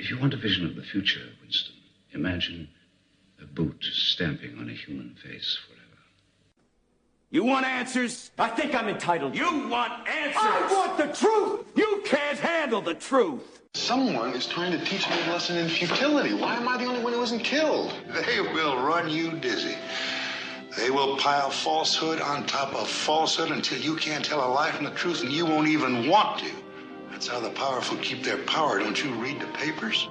If you want a vision of the future, Winston, imagine a boot stamping on a human face forever. You want answers? I think I'm entitled. You want answers? I want the truth! You can't handle the truth! Someone is trying to teach me a lesson in futility. Why am I the only one who isn't killed? They will run you dizzy. They will pile falsehood on top of falsehood until you can't tell a lie from the truth, and you won't even want to. That's how the powerful keep their power. Don't you read the papers?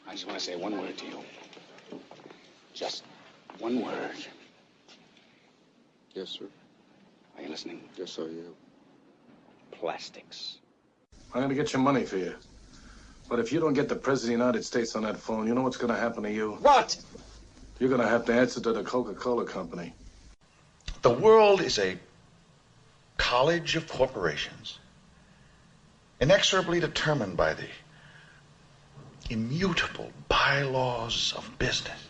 I just want to say one word to you. Just one word. Yes, sir. Are you listening? Yes, I am. Plastics. I'm going to get your money for you. But if you don't get the President of the United States on that phone, you know what's going to happen to you? What? You're going to have to answer to the Coca-Cola Company. The world is a college of corporations, inexorably determined by the immutable bylaws of business.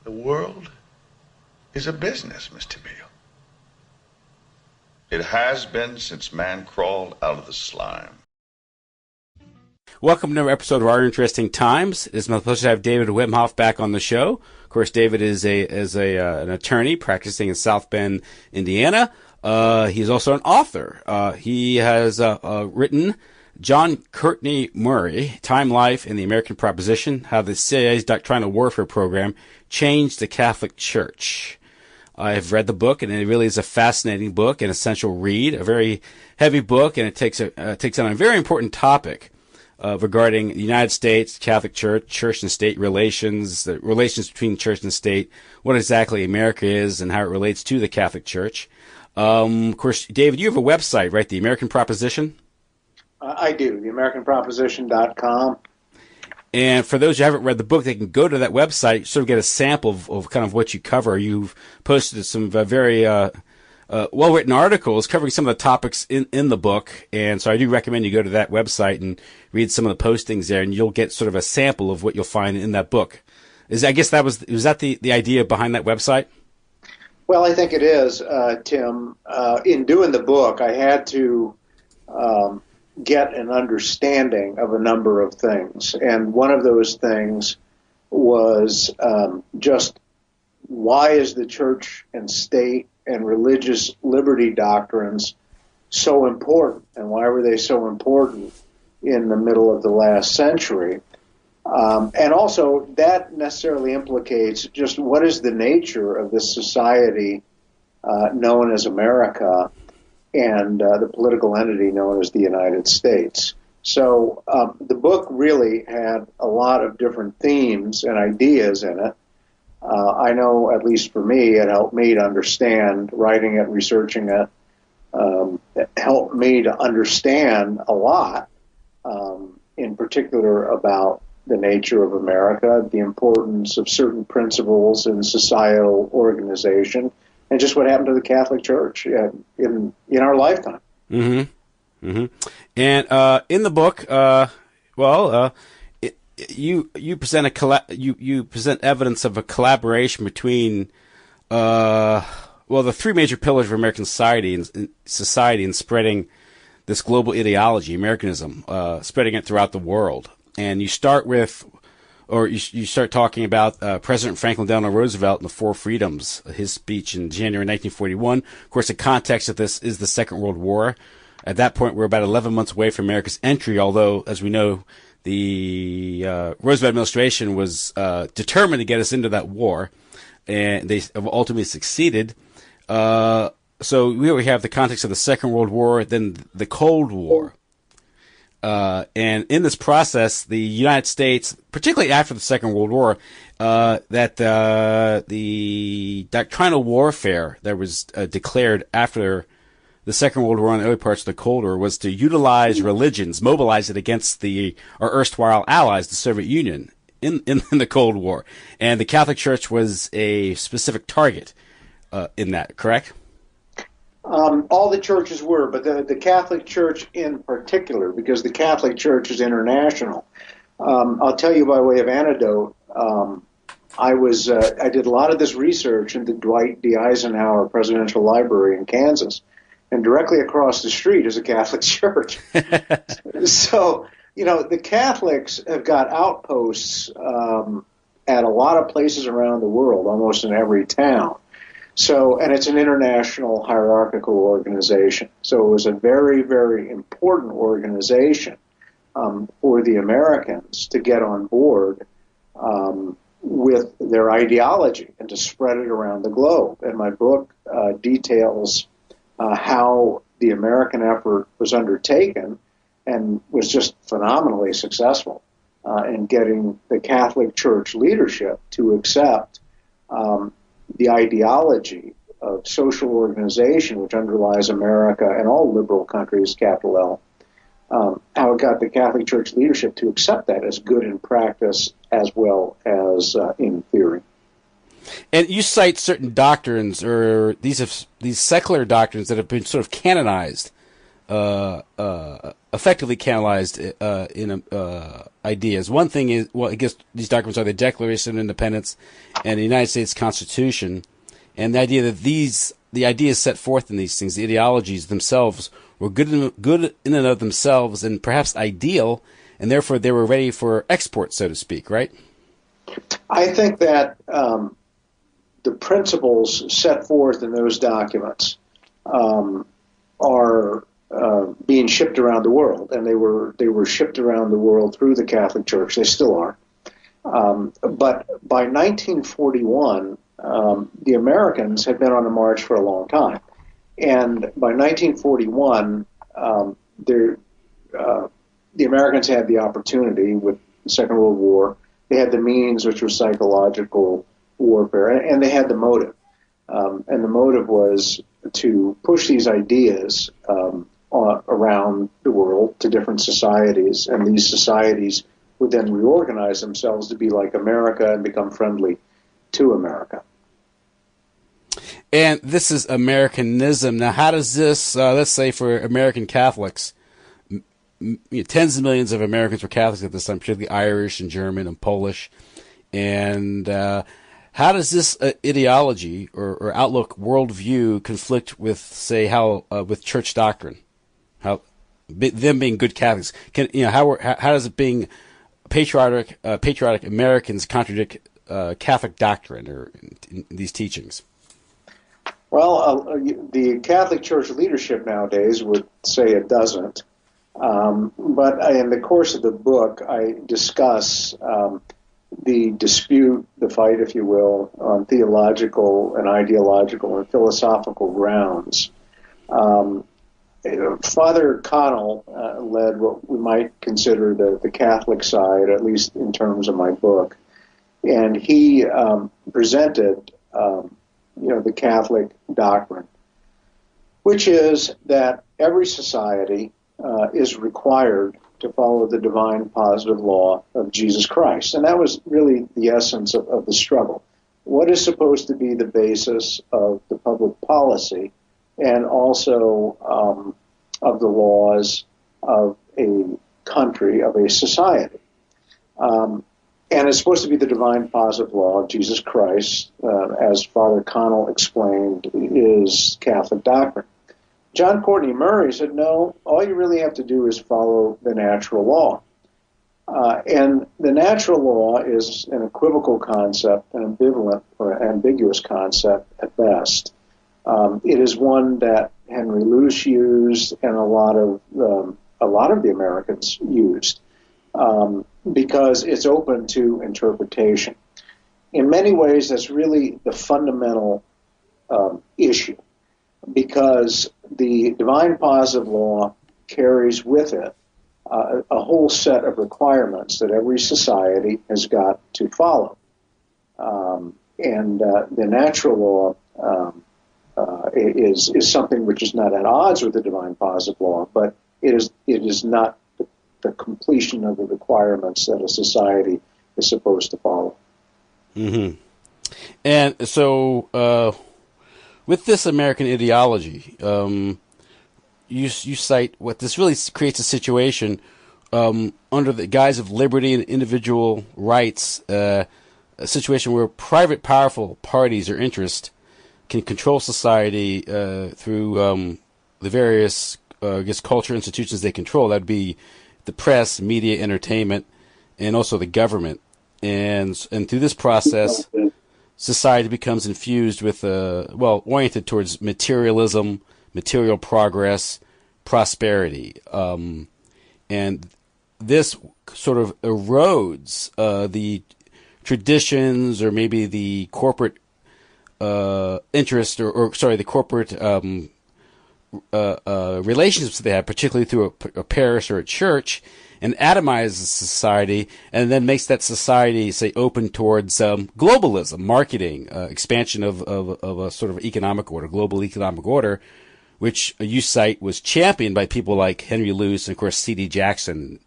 The world is a business, Mr. Beale. It has been since man crawled out of the slime. Welcome to another episode of Our Interesting Times. It's my pleasure to have David Wemhoff back on the show. Of course, David is an attorney practicing in South Bend, Indiana. He's also an author. He has written John Courtney Murray, Time, Life, and the American Proposition, How the CIA's Doctrinal Warfare Program Changed the Catholic Church. I've read the book, and it really is a fascinating book, an essential read, a very heavy book, and it takes on a very important topic regarding the United States, Catholic Church, church and state relations, the relations between church and state, what exactly America is, and how it relates to the Catholic Church. Of course, David, you have a website, right? The American Proposition? I do, theamericanproposition.com. And for those who haven't read the book, they can go to that website, sort of get a sample of kind of what you cover. You've posted some very well-written articles covering some of the topics in the book. And so I do recommend you go to that website and read some of the postings there, and you'll get sort of a sample of what you'll find in that book. Was that the idea behind that website? Well, I think it is, Tim. In doing the book, I had to get an understanding of a number of things. And one of those things was just why is the church and state and religious liberty doctrines so important? And why were they so important in the middle of the last century? And also, that necessarily implicates just what is the nature of this society known as America and the political entity known as the United States. So the book really had a lot of different themes and ideas in it. I know, at least for me, it helped me to understand, writing it, researching it, it helped me to understand a lot, in particular about the nature of America, the importance of certain principles in societal organization, and just what happened to the Catholic Church in our lifetime. Mm-hmm. Mm-hmm. And in the book, you present you present evidence of a collaboration between the three major pillars of American society in spreading this global ideology, Americanism, spreading it throughout the world. And you start with, or you start talking about President Franklin Delano Roosevelt and the Four Freedoms, his speech in January 1941. Of course, the context of this is the Second World War. At that point, we're about 11 months away from America's entry, although, as we know, the Roosevelt administration was determined to get us into that war, and they ultimately succeeded. So we have the context of the Second World War, then the Cold War. And in this process, the United States, particularly after the Second World War, the doctrinal warfare that was declared after the Second World War and the early parts of the Cold War was to utilize religions, mobilize it against our erstwhile allies, the Soviet Union, in the Cold War. And the Catholic Church was a specific target in that, correct? All the churches were, but the Catholic Church in particular, because the Catholic Church is international. I'll tell you by way of anecdote, I did a lot of this research in the Dwight D. Eisenhower Presidential Library in Kansas, and directly across the street is a Catholic church. So, the Catholics have got outposts at a lot of places around the world, almost in every town. So, and it's an international hierarchical organization. So it was a very, very important organization for the Americans to get on board with their ideology and to spread it around the globe. And my book details how the American effort was undertaken and was just phenomenally successful in getting the Catholic Church leadership to accept the ideology of social organization which underlies America and all liberal countries, capital L, how it got the Catholic Church leadership to accept that as good in practice as well as in theory. And you cite certain doctrines, or these secular doctrines that have been sort of canonized, effectively canonized in ideas. One thing is, well, I guess these documents are the Declaration of Independence and the United States Constitution, and the idea that the ideas set forth in these things, the ideologies themselves, were good in and of themselves and perhaps ideal, and therefore they were ready for export, so to speak, right? I think that the principles set forth in those documents are being shipped around the world, and they were shipped around the world through the Catholic Church. They still are. But by 1941, the Americans had been on a march for a long time. And by 1941, the Americans had the opportunity with the Second World War. They had the means, which was psychological warfare, and they had the motive. And the motive was to push these ideas around the world to different societies, and these societies would then reorganize themselves to be like America and become friendly to America. And this is Americanism. Now, how does this, let's say for American Catholics, tens of millions of Americans were Catholics at this time, particularly Irish and German and Polish. And how does this ideology or outlook, worldview, conflict with, say, with church doctrine? How them being good Catholics, how does it being patriotic Americans contradict Catholic doctrine or in these teachings? Well, the Catholic Church leadership nowadays would say it doesn't. But in the course of the book, I discuss the dispute, the fight, if you will, on theological and ideological and philosophical grounds. Father Connell led what we might consider the Catholic side, at least in terms of my book. And he presented the Catholic doctrine, which is that every society is required to follow the divine positive law of Jesus Christ. And that was really the essence of the struggle. What is supposed to be the basis of the public policy and also of the laws of a country, of a society? And it's supposed to be the divine positive law of Jesus Christ, as Father Connell explained, is Catholic doctrine. John Courtney Murray said, no, all you really have to do is follow the natural law. And the natural law is an equivocal concept, an ambivalent or ambiguous concept at best. It is one that Henry Luce used and a lot of the Americans used. Because it's open to interpretation. In many ways, that's really the fundamental issue, because the divine positive law carries with it a whole set of requirements that every society has got to follow. And the natural law is something which is not at odds with the divine positive law, but it is not the completion of the requirements that a society is supposed to follow. Mm-hmm. And so, with this American ideology, you cite what this really creates a situation under the guise of liberty and individual rights, a situation where private, powerful parties or interests can control society through the various, culture institutions they control. That'd be the press, media, entertainment, and also the government. And through this process, society becomes infused with, oriented towards materialism, material progress, prosperity. And this sort of erodes the traditions, or maybe the corporate interest, the corporate relationships they have, particularly through a parish or a church, and atomizes society, and then makes that society, say, open towards globalism, marketing, expansion of a sort of economic order, global economic order, which you cite was championed by people like Henry Luce and, of course, C.D. Jackson,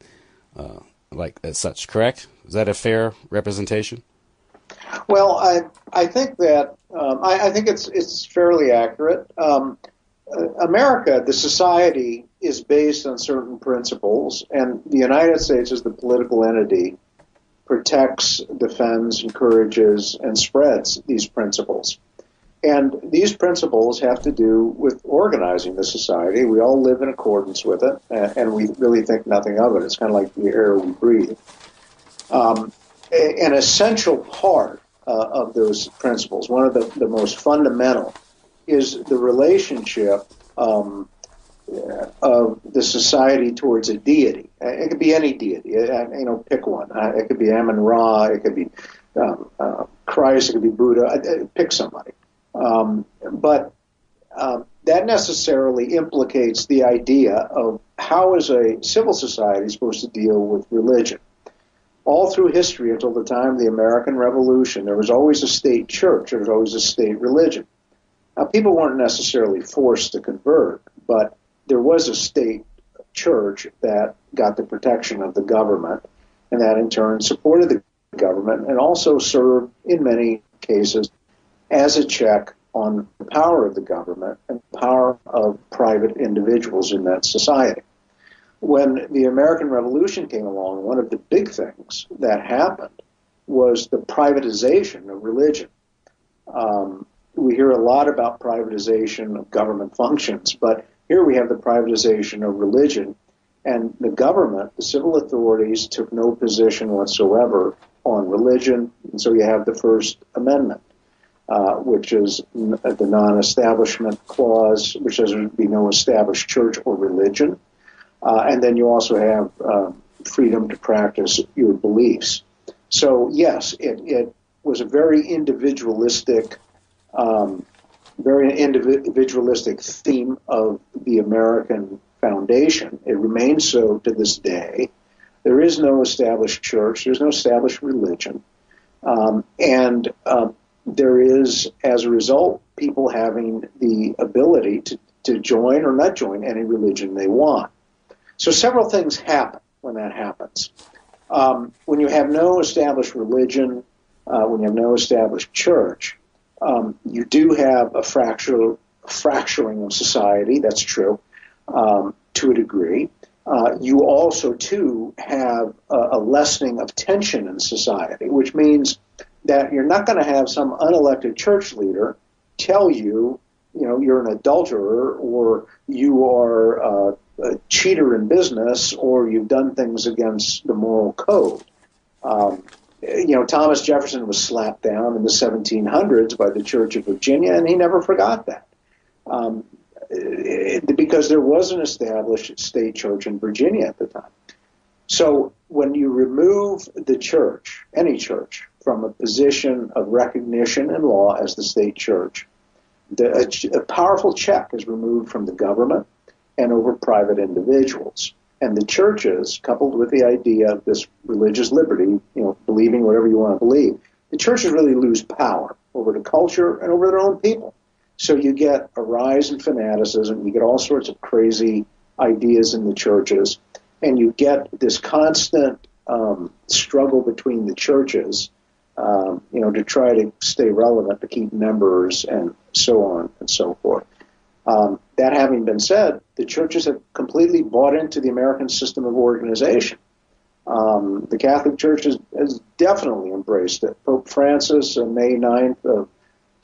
like as such. Correct? Is that a fair representation? Well, I think that I think it's fairly accurate. America, the society, is based on certain principles, and the United States, as the political entity, protects, defends, encourages, and spreads these principles. And these principles have to do with organizing the society. We all live in accordance with it, and we really think nothing of it. It's kind of like the air we breathe. An essential part of those principles, one of the most fundamental, is the relationship of the society towards a deity. It could be any deity. Pick one. It could be Amun-Ra. It could be Christ. It could be Buddha. Pick somebody. But that necessarily implicates the idea of how is a civil society supposed to deal with religion. All through history, until the time of the American Revolution, there was always a state church. There was always a state religion. Now, people weren't necessarily forced to convert, but there was a state church that got the protection of the government, and that in turn supported the government and also served, in many cases, as a check on the power of the government and the power of private individuals in that society. When the American Revolution came along, one of the big things that happened was the privatization of religion. We hear a lot about privatization of government functions, but here we have the privatization of religion, and the government, the civil authorities, took no position whatsoever on religion, and so you have the First Amendment, which is the non-establishment clause, which says there would be no established church or religion. And then you also have freedom to practice your beliefs. So, yes, it was a very individualistic theme of the American foundation. It remains so to this day. There is no established church. There's no established religion. And there is, as a result, people having the ability to join or not join any religion they want. So several things happen when that happens. When you have no established religion, when you have no established church, you do have a fracturing of society. That's true, to a degree. You also, too, have a lessening of tension in society, which means that you're not going to have some unelected church leader tell you, you're an adulterer, or you are a cheater in business, or you've done things against the moral code. Thomas Jefferson was slapped down in the 1700s by the Church of Virginia, and he never forgot that. Because there was an established state church in Virginia at the time. So when you remove the church, any church, from a position of recognition in law as the state church, a powerful check is removed from the government and over private individuals. And the churches, coupled with the idea of this religious liberty, believing whatever you want to believe, the churches really lose power over the culture and over their own people. So you get a rise in fanaticism, you get all sorts of crazy ideas in the churches, and you get this constant struggle between the churches, to try to stay relevant, to keep members, and so on and so forth. That having been said, the churches have completely bought into the American system of organization. The Catholic Church has definitely embraced it. Pope Francis on May 9th of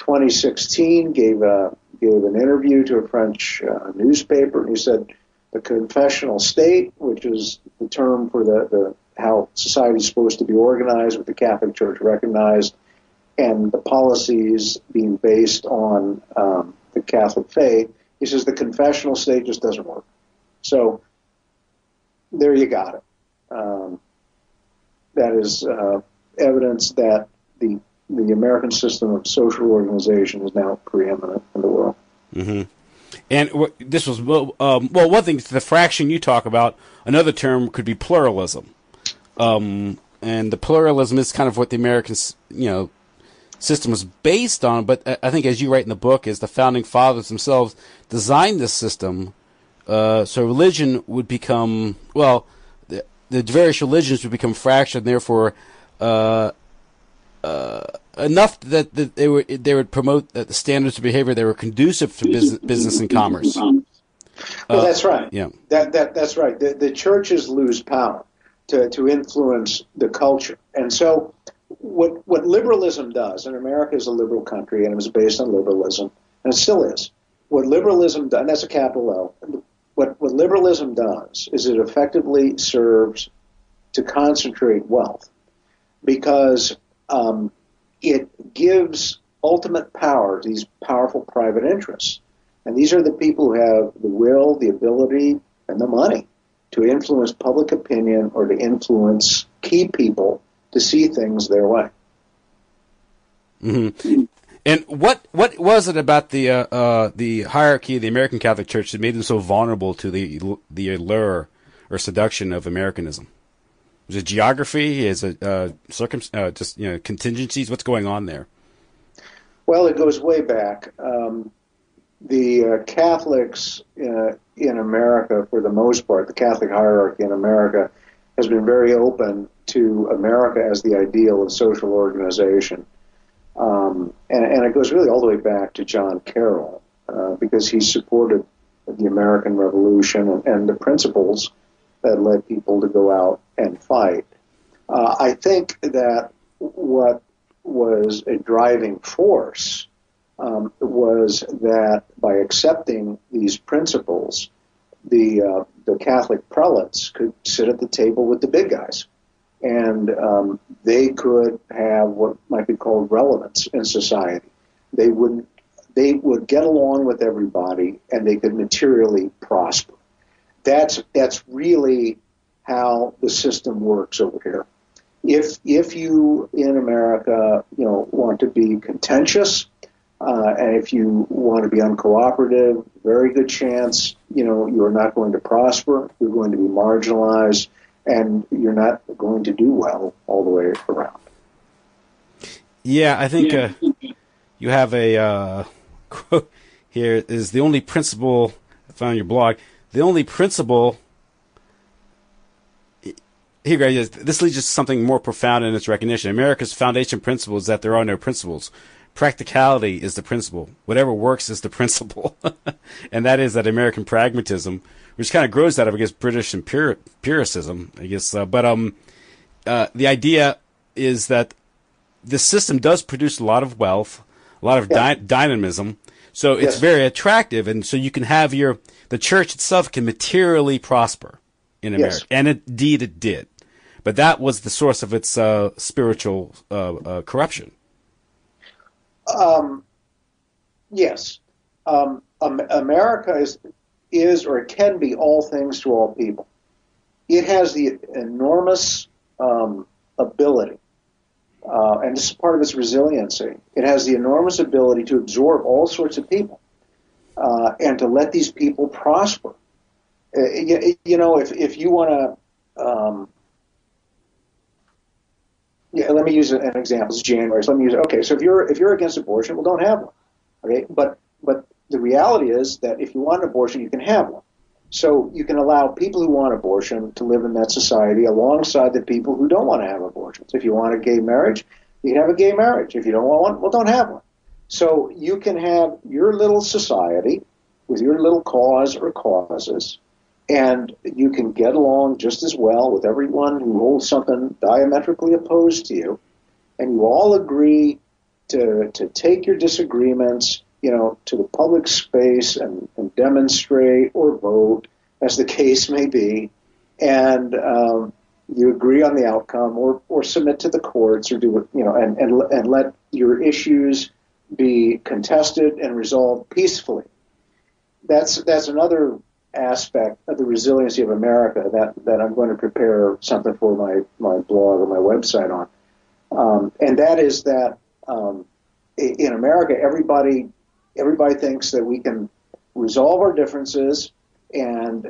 2016 gave an interview to a French newspaper, and he said the confessional state, which is the term for the how society is supposed to be organized, with the Catholic Church recognized, and the policies being based on the Catholic faith. He says the confessional state just doesn't work. So there you got it. That is evidence that the American system of social organization is now preeminent in the world. Mm-hmm. And this was one thing. The fraction you talk about. Another term could be pluralism. And the pluralism is kind of what the American, system was based on. But I think, as you write in the book, is the founding fathers themselves designed this system so religion would become the various religions would become fractured, and therefore enough that they would promote the standards of behavior that were conducive to business and commerce. Well, that's right. Yeah, that's right. The churches lose power to influence the culture, and so what liberalism does, and America is a liberal country, and it was based on liberalism, and it still is. What liberalism does, and that's a capital L. What liberalism does is it effectively serves to concentrate wealth, because it gives ultimate power to these powerful private interests. And these are the people who have the will, the ability, and the money to influence public opinion or to influence key people to see things their way. Mm-hmm. And what was it about the hierarchy of the American Catholic Church that made them so vulnerable to the allure or seduction of Americanism? Is it geography? Is it contingencies? What's going on there? Well, it goes way back. The Catholics in America, for the most part, the Catholic hierarchy in America has been very open to America as the ideal of social organization. And it goes really all the way back to John Carroll, because he supported the American Revolution and the principles that led people to go out and fight. I think that what was a driving force was that by accepting these principles, the Catholic prelates could sit at the table with the big guys, and they could have what might be called relevance in society. They would get along with everybody, and they could materially prosper. That's really how the system works over here. If you in America want to be contentious, and if you want to be uncooperative, very good chance you're not going to prosper. You're going to be marginalized, and you're not going to do well all the way around. Yeah, I think you have a quote here. Is the only principle I found on your blog. The only principle. Here, guys, this leads to something more profound in its recognition. America's foundation principle is that there are no principles. Practicality is the principle. Whatever works is the principle. And that is that American pragmatism, which kind of grows out of, I guess, British empiricism, I guess. The idea is that the system does produce a lot of wealth, a lot of dynamism. So it's very attractive. And so you can have the church itself can materially prosper in America. Yes. And indeed it did. But that was the source of its spiritual corruption. Yes. America is or can be all things to all people. It has the enormous ability, and this is part of its resiliency. It has the enormous ability to absorb all sorts of people and to let these people prosper. If you want to, let me use an example. It's January. So let me use. Okay, so if you're against abortion, well, don't have one. Okay, but the reality is that if you want an abortion, you can have one. So you can allow people who want abortion to live in that society alongside the people who don't want to have abortions. If you want a gay marriage, you can have a gay marriage. If you don't want one, well, don't have one. So you can have your little society with your little cause or causes, and you can get along just as well with everyone who holds something diametrically opposed to you, and you all agree to take your disagreements, to the public space and demonstrate or vote, as the case may be, and you agree on the outcome, or submit to the courts, or do it, and let your issues be contested and resolved peacefully. That's another aspect of the resiliency of America that I'm going to prepare something for my blog or my website on, and that is that in America, everybody thinks that we can resolve our differences, and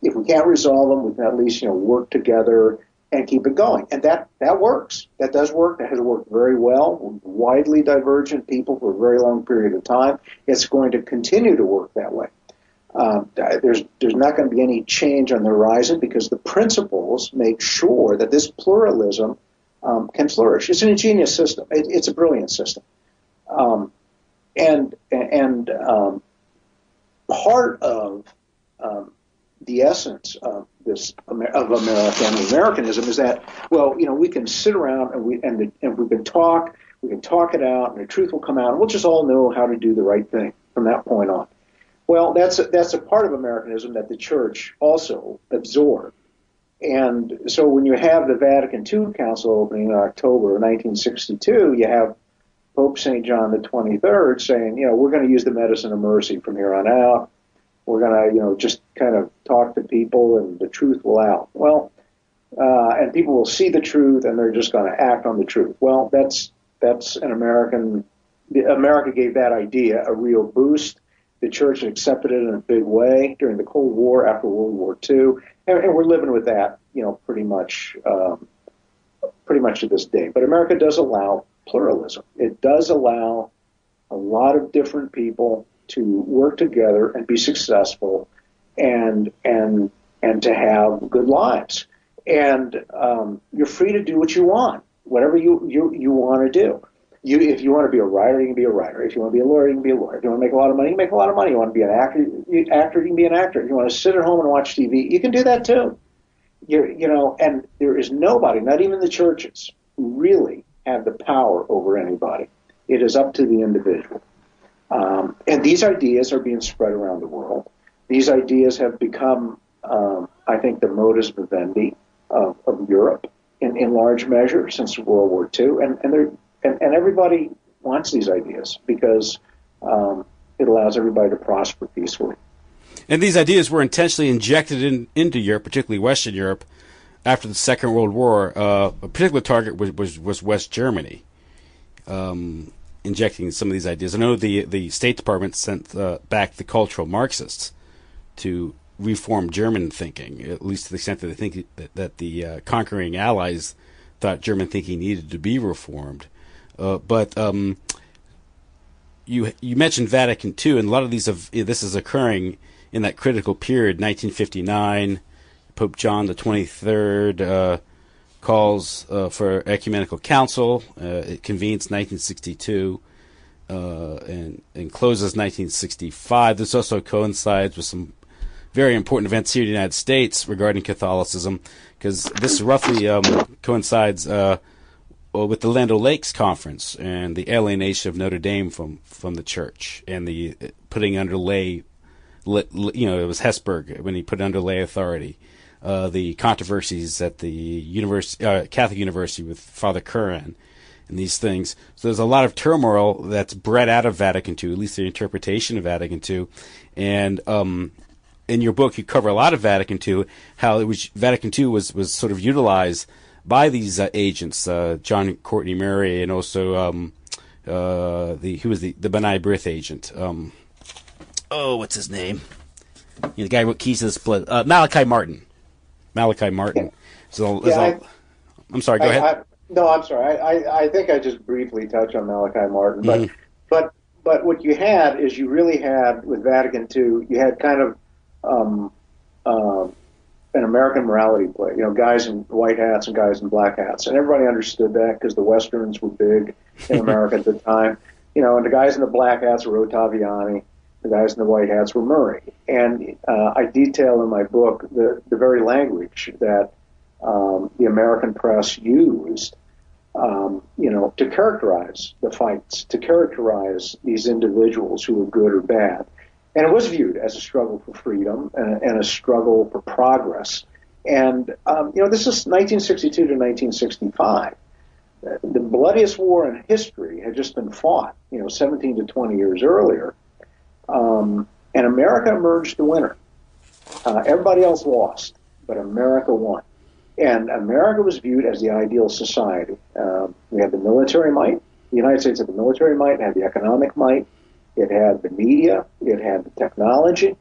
if we can't resolve them, we can at least work together and keep it going. And that works. That does work. That has worked very well with widely divergent people for a very long period of time. It's going to continue to work that way. There's not going to be any change on the horizon, because the principles make sure that this pluralism can flourish. It's an ingenious system. It's a brilliant system. And part of the essence of Americanism is that, we can sit around and we can talk it out, and the truth will come out, and we'll just all know how to do the right thing from that point on. Well, that's a part of Americanism that the Church also absorbed. And so when you have the Vatican II Council opening in October of 1962, you have Pope St. John the 23rd saying, we're going to use the medicine of mercy from here on out. We're going to, just kind of talk to people, and the truth will out. Well, and people will see the truth, and they're just going to act on the truth. Well, that's an America gave that idea a real boost. The Church accepted it in a big way during the Cold War, after World War II, and we're living with that, pretty much to this day. But America does allow pluralism. It does allow a lot of different people to work together and be successful, and to have good lives. And you're free to do what you want, whatever you want to do. If you want to be a writer, you can be a writer. If you want to be a lawyer, you can be a lawyer. If you want to make a lot of money, you can make a lot of money. You want to be an actor, you can be an actor. If you want to sit at home and watch TV, you can do that too. And there is nobody, not even the churches, who really have the power over anybody. It is up to the individual. And these ideas are being spread around the world. These ideas have become, I think, the modus vivendi of Europe in large measure since World War II. And everybody wants these ideas because it allows everybody to prosper peacefully. And these ideas were intentionally injected into Europe, particularly Western Europe, after the Second World War. A particular target was West Germany, injecting some of these ideas. I know the State Department sent back the cultural Marxists to reform German thinking, at least to the extent that they think that the conquering Allies thought German thinking needed to be reformed. But you mentioned Vatican II, and a lot of this is occurring in that critical period, 1959. Pope John the 23rd calls for ecumenical council. It convenes 1962 and closes 1965. This also coincides with some very important events here in the United States regarding Catholicism, because this roughly coincides with the Land O'Lakes Conference and the alienation of Notre Dame from the church, and the putting under lay, it was Hesburgh when he put under lay authority. The controversies at the Catholic University with Father Curran and these things. So there's a lot of turmoil that's bred out of Vatican II, at least the interpretation of Vatican II. And in your book, you cover a lot of Vatican II, how Vatican II was sort of utilized by these agents, John Courtney Murray, and also who was the B'nai B'rith agent. What's his name? The guy who wrote Keys to the Split. Malachi Martin. So, I'm sorry. Go ahead. I'm sorry. I think I just briefly touched on Malachi Martin, but what you had is you really had with Vatican II, you had kind of an American morality play. Guys in white hats and guys in black hats, and everybody understood that because the Westerns were big in America at the time. And the guys in the black hats were Ottaviani. The guys in the white hats were Murray. And I detail in my book the very language that the American press used to characterize the fights, to characterize these individuals who were good or bad. And it was viewed as a struggle for freedom and a struggle for progress. And, this is 1962 to 1965. The bloodiest war in history had just been fought, 17 to 20 years earlier. And America emerged the winner. Everybody else lost, but America won. And America was viewed as the ideal society. We had the military might. The United States had the military might, it had the economic might, it had the media, it had the technology.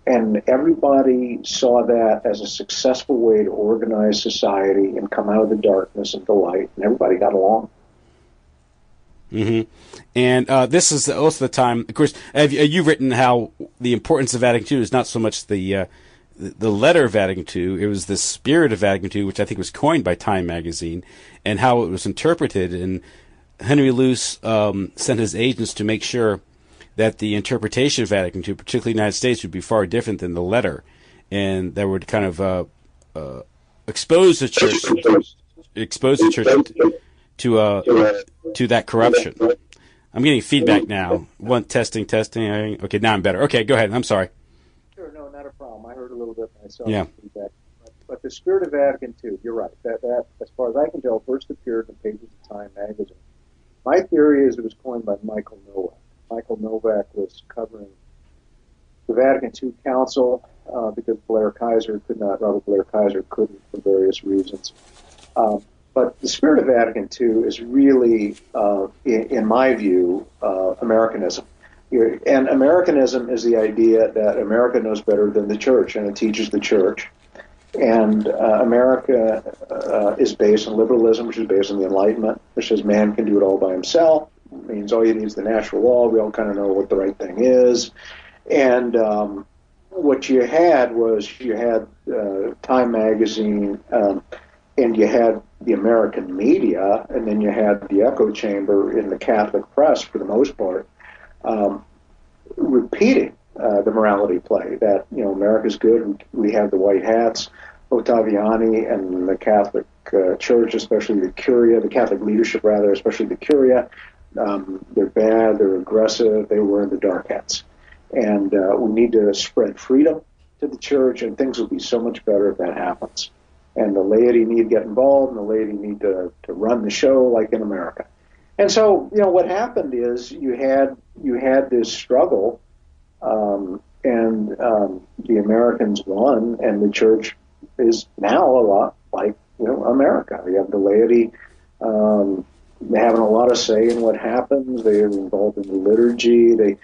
And everybody saw that as a successful way to organize society and come out of the darkness into light, and everybody got along. Mm-hmm. And this is also the time, of course, you've written how the importance of Vatican II is not so much the letter of Vatican II, it was the spirit of Vatican II, which I think was coined by Time magazine, and how it was interpreted. And Henry Luce sent his agents to make sure that the interpretation of Vatican II, particularly the United States, would be far different than the letter, and that would kind of expose the church to that corruption. I'm getting feedback now. Testing. Okay, now I'm better. Okay, go ahead. I'm sorry. Sure, no, not a problem. I heard a little bit myself. Yeah. Feedback. But the spirit of Vatican II, you're right. That, as far as I can tell, first appeared in the pages of Time magazine. My theory is it was coined by Michael Nowak. Michael Nowak was covering the Vatican II Council because Robert Blair Kaiser couldn't for various reasons. But the spirit of Vatican II is really, in my view, Americanism. And Americanism is the idea that America knows better than the church, and it teaches the church. And America is based on liberalism, which is based on the Enlightenment, which says man can do it all by himself. It means all you need is the natural law. We all kind of know what the right thing is. And what you had was Time magazine, and you had the American media, and then you had the echo chamber in the Catholic press, for the most part, repeating the morality play that, America's good, we have the white hats, Ottaviani and the Catholic Church, especially the Curia, the Catholic leadership rather, especially the Curia, they're bad, they're aggressive, they wear the dark hats. And we need to spread freedom to the church, and things will be so much better if that happens. And the laity need to get involved, and the laity need to run the show like in America. And so, what happened is you had this struggle, and the Americans won, and the church is now a lot like America. You have the laity having a lot of say in what happens. They're involved in the liturgy. They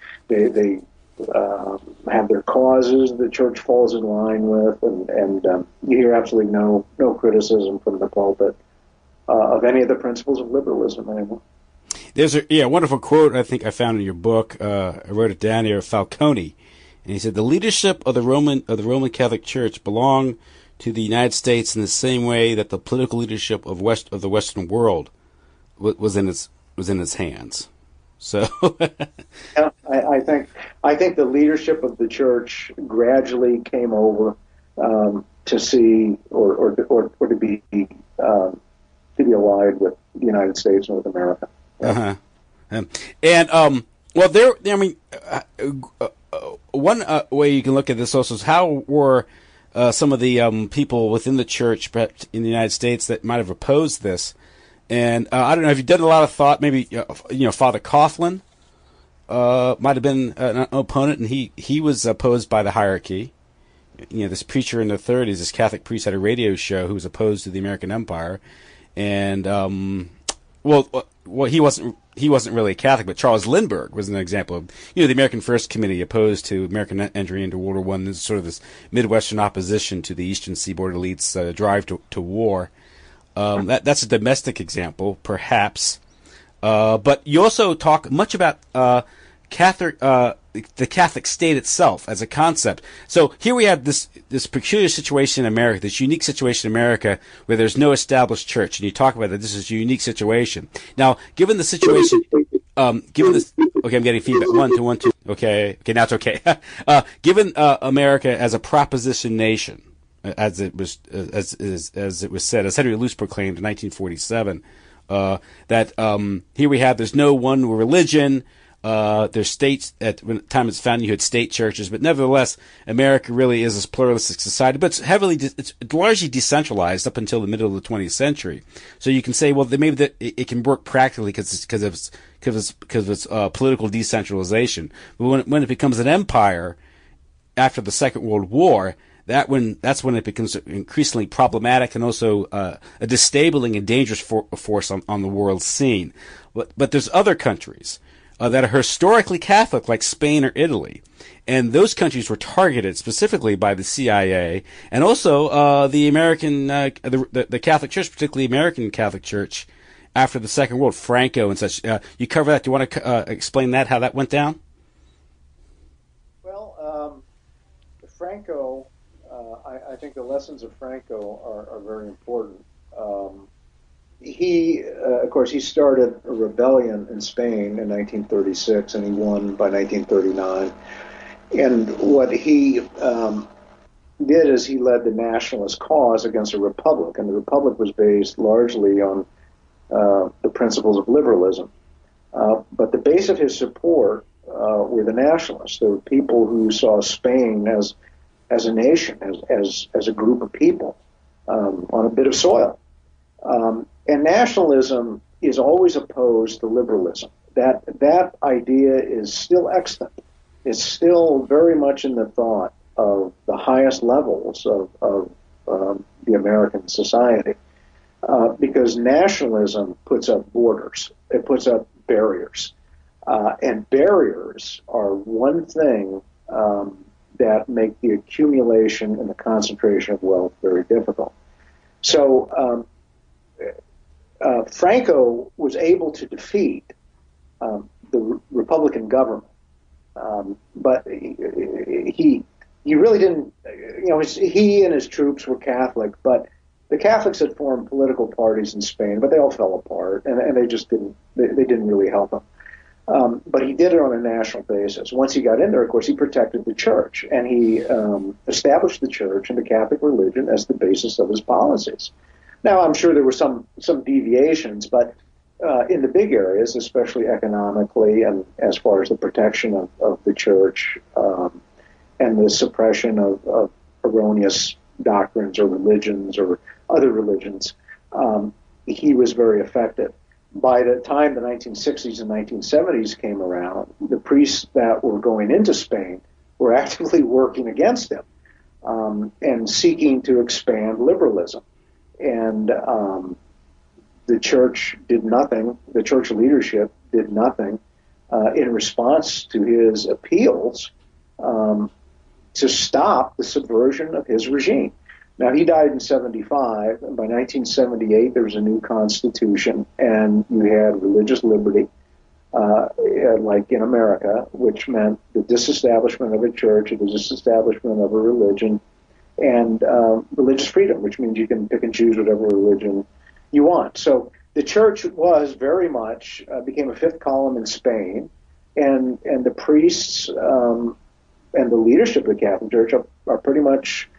have their causes the church falls in line with, and you hear absolutely no criticism from the pulpit of any of the principles of liberalism anymore. There's a wonderful quote I think I found in your book. I wrote it down here, Falcone, and he said the leadership of the Roman Catholic Church belonged to the United States in the same way that the political leadership of the Western world was in its hands. So, yeah, I think the leadership of the church gradually came over to see or to be allied with the United States and with America. Uh-huh. And one way you can look at this also is how were some of the people within the church in the United States that might have opposed this. And I don't know, have you done a lot of thought? Maybe Father Coughlin might have been an opponent, and he was opposed by the hierarchy. This preacher in the 30s, this Catholic priest, had a radio show who was opposed to the American Empire, and he wasn't really a Catholic, but Charles Lindbergh was an example of the American First Committee opposed to American entry into World War I. There's sort of this Midwestern opposition to the Eastern Seaboard elites' drive to war. That's a domestic example, perhaps. But you also talk much about the Catholic state itself as a concept. So here we have this peculiar situation in America, this unique situation in America where there's no established church, and you talk about that this is a unique situation. Now, given the situation, okay, I'm getting feedback. 1 2 1 2. Okay, now it's okay. Given America as a proposition nation, as it was said, as Henry Luce proclaimed in 1947, that here we have there's no one large there's states at the time it's founded. You had state churches, but nevertheless, America really is this pluralistic society. But it's largely decentralized up until the middle of the 20th century. So you can say, well, maybe that it can work practically because of its political decentralization. But when it becomes an empire after the Second World War, that's when it becomes increasingly problematic and also a destabilizing and dangerous force on the world scene. But there's other countries that are historically Catholic, like Spain or Italy, and those countries were targeted specifically by the CIA and also the American, the Catholic Church, particularly American Catholic Church, after the Second World, Franco and such. You cover that. Do you want to explain that, how that went down? Well, Franco, I think the lessons of Franco are very important. He, of course, he started a rebellion in Spain in 1936, and he won by 1939. And what he did is he led the nationalist cause against a republic, and the republic was based largely on the principles of liberalism. But the base of his support were the nationalists. There were people who saw Spain as a nation, as a group of people on a bit of soil. And nationalism is always opposed to liberalism. That idea is still extant. It's still very much in the thought of the highest levels of the American society, because nationalism puts up borders. It puts up barriers. And barriers are one thing that make the accumulation and the concentration of wealth very difficult. So Franco was able to defeat the Republican government, but he really didn't. He and his troops were Catholic, but the Catholics had formed political parties in Spain, but they all fell apart, and they just didn't. They didn't really help him. But he did it on a national basis. Once he got in there, of course, he protected the church, and he established the church and the Catholic religion as the basis of his policies. Now, I'm sure there were some deviations, but in the big areas, especially economically and as far as the protection of the church and the suppression of erroneous doctrines or religions or other religions, he was very effective. By the time the 1960s and 1970s came around, the priests that were going into Spain were actively working against him and seeking to expand liberalism. And the church did nothing, the church leadership did nothing in response to his appeals to stop the subversion of his regime. Now, he died in 75, and by 1978 there was a new constitution, and you had religious liberty, like in America, which meant the disestablishment of a church, the disestablishment of a religion, and religious freedom, which means you can pick and choose whatever religion you want. So the church was very much, became a fifth column in Spain, and the priests and the leadership of the Catholic Church are pretty much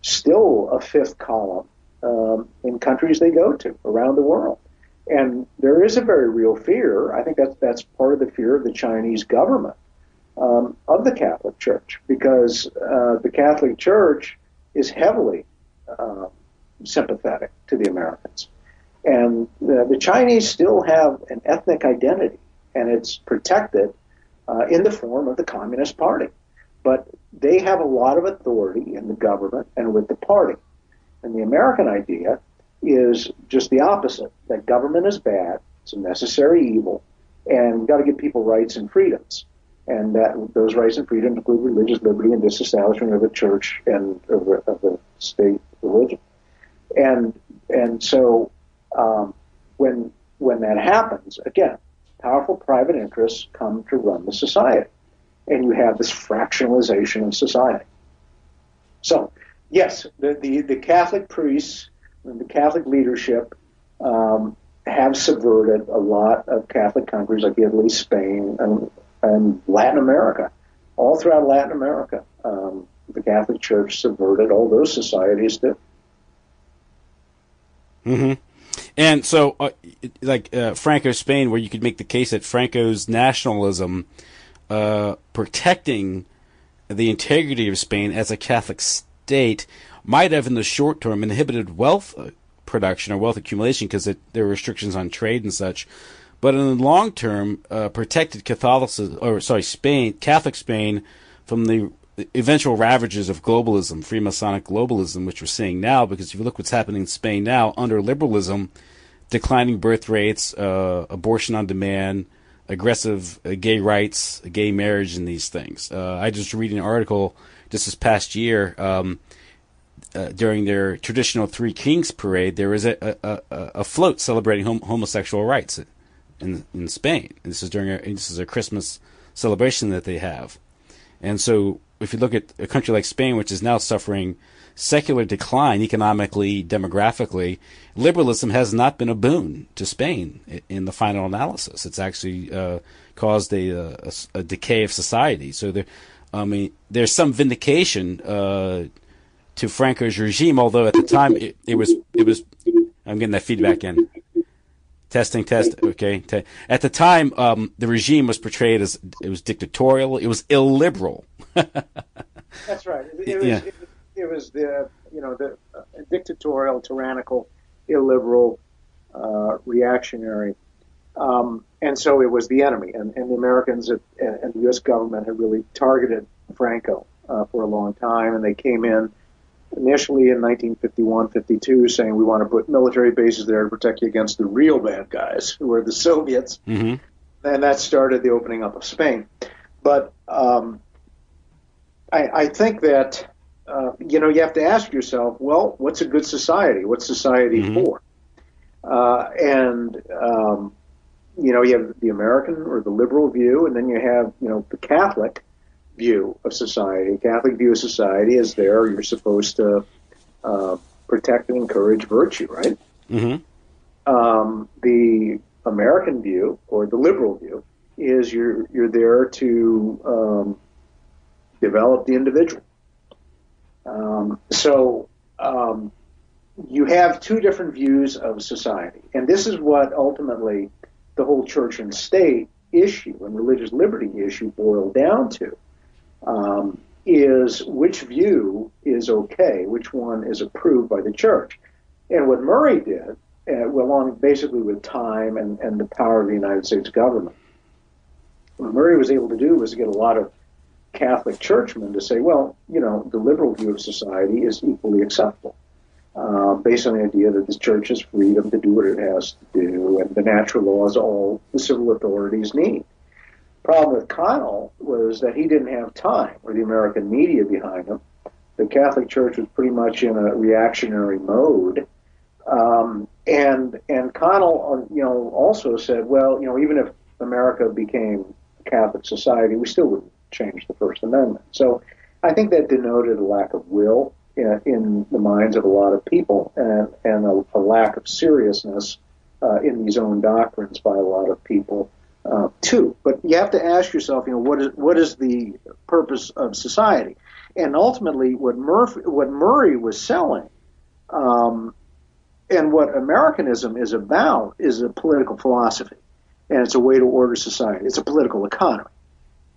still a fifth column in countries they go to around the world. And there is a very real fear, I think that's part of the fear of the Chinese government, of the Catholic Church, because the Catholic Church is heavily sympathetic to the Americans. And the Chinese still have an ethnic identity, and it's protected in the form of the Communist Party. But they have a lot of authority in the government and with the party. And the American idea is just the opposite, that government is bad, it's a necessary evil, and we've got to give people rights and freedoms. And that those rights and freedoms include religious liberty and disestablishment of the church and of the state religion. And so when that happens, again, powerful private interests come to run the society. And you have this fractionalization of society. So, yes, the Catholic priests and the Catholic leadership have subverted a lot of Catholic countries like Italy, Spain, and Latin America. All throughout Latin America, the Catholic Church subverted all those societies too. Mm-hmm. And so, Franco's Spain, where you could make the case that Franco's nationalism, protecting the integrity of Spain as a Catholic state, might have in the short term inhibited wealth production or wealth accumulation because there were restrictions on trade and such. But in the long term, protected Catholic Spain from the eventual ravages of globalism, Freemasonic globalism, which we're seeing now, because if you look what's happening in Spain now, under liberalism, declining birth rates, abortion on demand, aggressive gay rights, gay marriage, and these things. I just read an article just this past year during their traditional Three Kings parade. There was a float celebrating homosexual rights in Spain. And this is a Christmas celebration that they have. And so if you look at a country like Spain, which is now suffering secular decline economically, demographically, liberalism has not been a boon to Spain in the final analysis. It's actually caused a decay of society. So there's some vindication to Franco's regime, although at the time it was. I'm getting that feedback in. Testing. Okay. At the time, the regime was portrayed as it was dictatorial. It was illiberal. That's right. It was the dictatorial, tyrannical, illiberal, reactionary, and so it was the enemy. And the Americans and the U.S. government had really targeted Franco for a long time, and they came in initially in 1951-52 saying we want to put military bases there to protect you against the real bad guys, who were the Soviets. Mm-hmm. And that started the opening up of Spain. But I think that, you have to ask yourself, well, what's a good society? What's society for? You have the American or the liberal view, and then you have, the Catholic view of society. Catholic view of society is you're supposed to protect and encourage virtue, right? Mm-hmm. The American view, or the liberal view, is you're there to develop the individual. So you have two different views of society, and this is what ultimately the whole church and state issue and religious liberty issue boiled down to. Is which view is okay, which one is approved by the church. And what Murray did, along basically with time and the power of the United States government, what Murray was able to do was to get a lot of Catholic churchmen to say, well, the liberal view of society is equally acceptable, based on the idea that the church has freedom to do what it has to do, and the natural laws all the civil authorities need. Problem with Connell was that he didn't have time, or the American media behind him. The Catholic Church was pretty much in a reactionary mode, and Connell, also said, well, even if America became a Catholic society, we still wouldn't change the First Amendment. So I think that denoted a lack of will in the minds of a lot of people, and a lack of seriousness in these own doctrines by a lot of people. Too, but you have to ask yourself, what is the purpose of society? And ultimately, what Murray was selling, and what Americanism is about, is a political philosophy, and it's a way to order society. It's a political economy,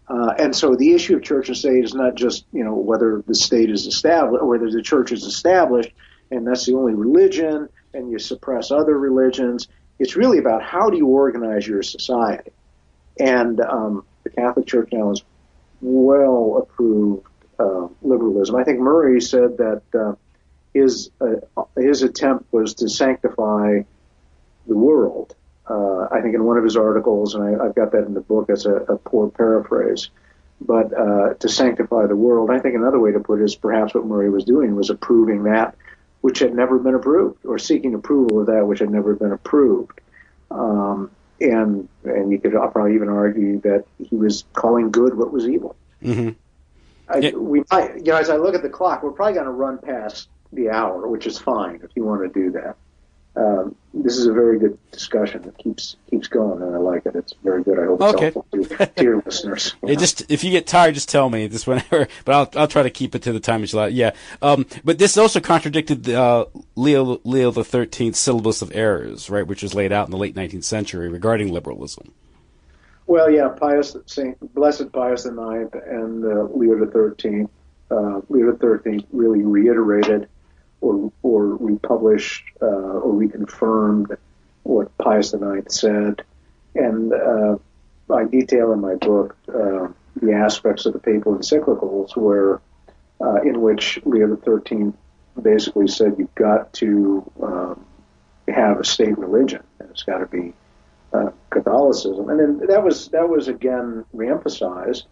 and so the issue of church and state is not just whether the state is established or whether the church is established, and that's the only religion, and you suppress other religions. It's really about how do you organize your society. And the Catholic Church now is well approved liberalism. I think Murray said that his attempt was to sanctify the world. I think in one of his articles, and I've got that in the book, it's a poor paraphrase, but to sanctify the world. I think another way to put it is perhaps what Murray was doing was approving that which had never been approved, or seeking approval of that which had never been approved. And you could probably even argue that he was calling good what was evil. Mm-hmm. We might, as I look at the clock, we're probably going to run past the hour, which is fine if you want to do that. This is a very good discussion. It keeps going, and I like it. It's very good. I hope it's Okay. helpful to your listeners. Just if you get tired, just tell me. Just whenever, but I'll try to keep it to the time it's allowed. Yeah. But this also contradicted the Leo the 13th syllabus of errors, right, which was laid out in the late 19th century regarding liberalism. Well, yeah, Blessed Pius IX and Leo the 13th. Leo the 13th really reiterated or republished or reconfirmed what Pius IX said. And I detail in my book the aspects of the Papal Encyclicals where in which Leo the 13th basically said you've got to have a state religion, and it's got to be Catholicism. And then that was again reemphasized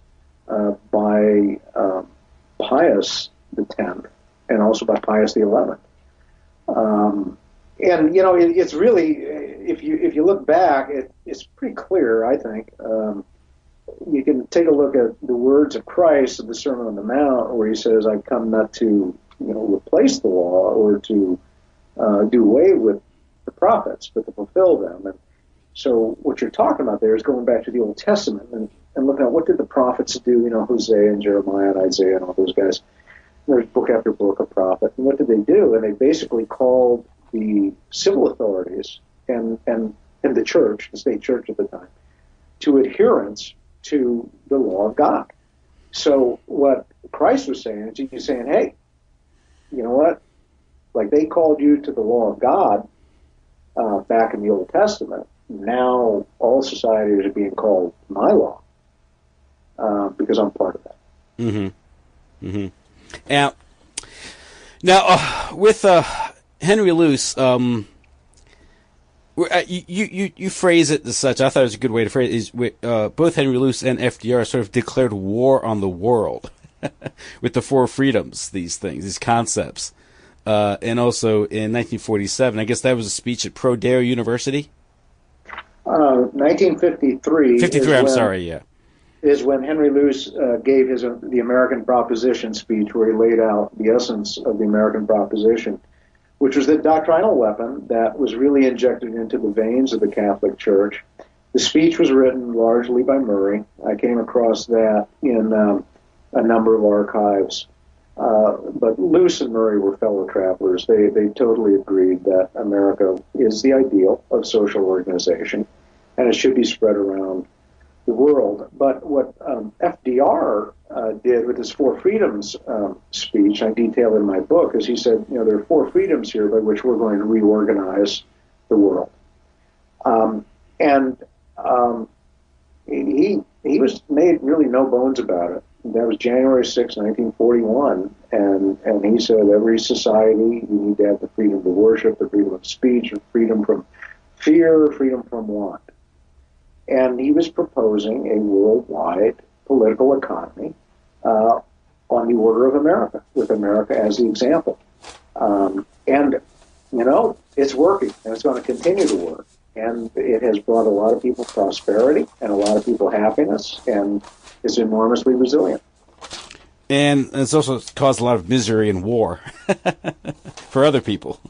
by Pius X and also by Pius XI. And it's really, if you look back, it's pretty clear. I think you can take a look at the words of Christ in the Sermon on the Mount, where he says, "I've come not to replace the law or to do away with the prophets, but to fulfill them." And so what you're talking about there is going back to the Old Testament and looking at what did the prophets do, Hosea and Jeremiah and Isaiah and all those guys. There's book after book of prophet. And what did they do? And they basically called the civil authorities and the church, the state church at the time, to adherence to the law of God. So what Christ was saying is he's saying, hey, you know what? Like they called you to the law of God back in the Old Testament. Now all societies are being called my law because I'm part of that. Mm-hmm. Mm-hmm. Now, with Henry Luce, you phrase it as such. I thought it was a good way to phrase it. Is both Henry Luce and FDR sort of declared war on the world with the four freedoms, these things, these concepts. And also in 1947, I guess that was a speech at Prodeo University? 1953. 53, I'm sorry, yeah. Is when Henry Luce gave the American Proposition speech, where he laid out the essence of the American Proposition, which was the doctrinal weapon that was really injected into the veins of the Catholic Church. The speech was written largely by Murray. I came across that in a number of archives. But Luce and Murray were fellow travelers. They totally agreed that America is the ideal of social organization, and it should be spread around the world. But what FDR did with his Four Freedoms speech, I detail in my book, is he said, there are four freedoms here by which we're going to reorganize the world. He was made really no bones about it. That was January 6, 1941, and he said every society, you need to have the freedom to worship, the freedom of speech, the freedom from fear, freedom from want. And he was proposing a worldwide political economy on the order of America, with America as the example. It's working, and it's going to continue to work. And it has brought a lot of people prosperity and a lot of people happiness, and is enormously resilient. And it's also caused a lot of misery and war for other people.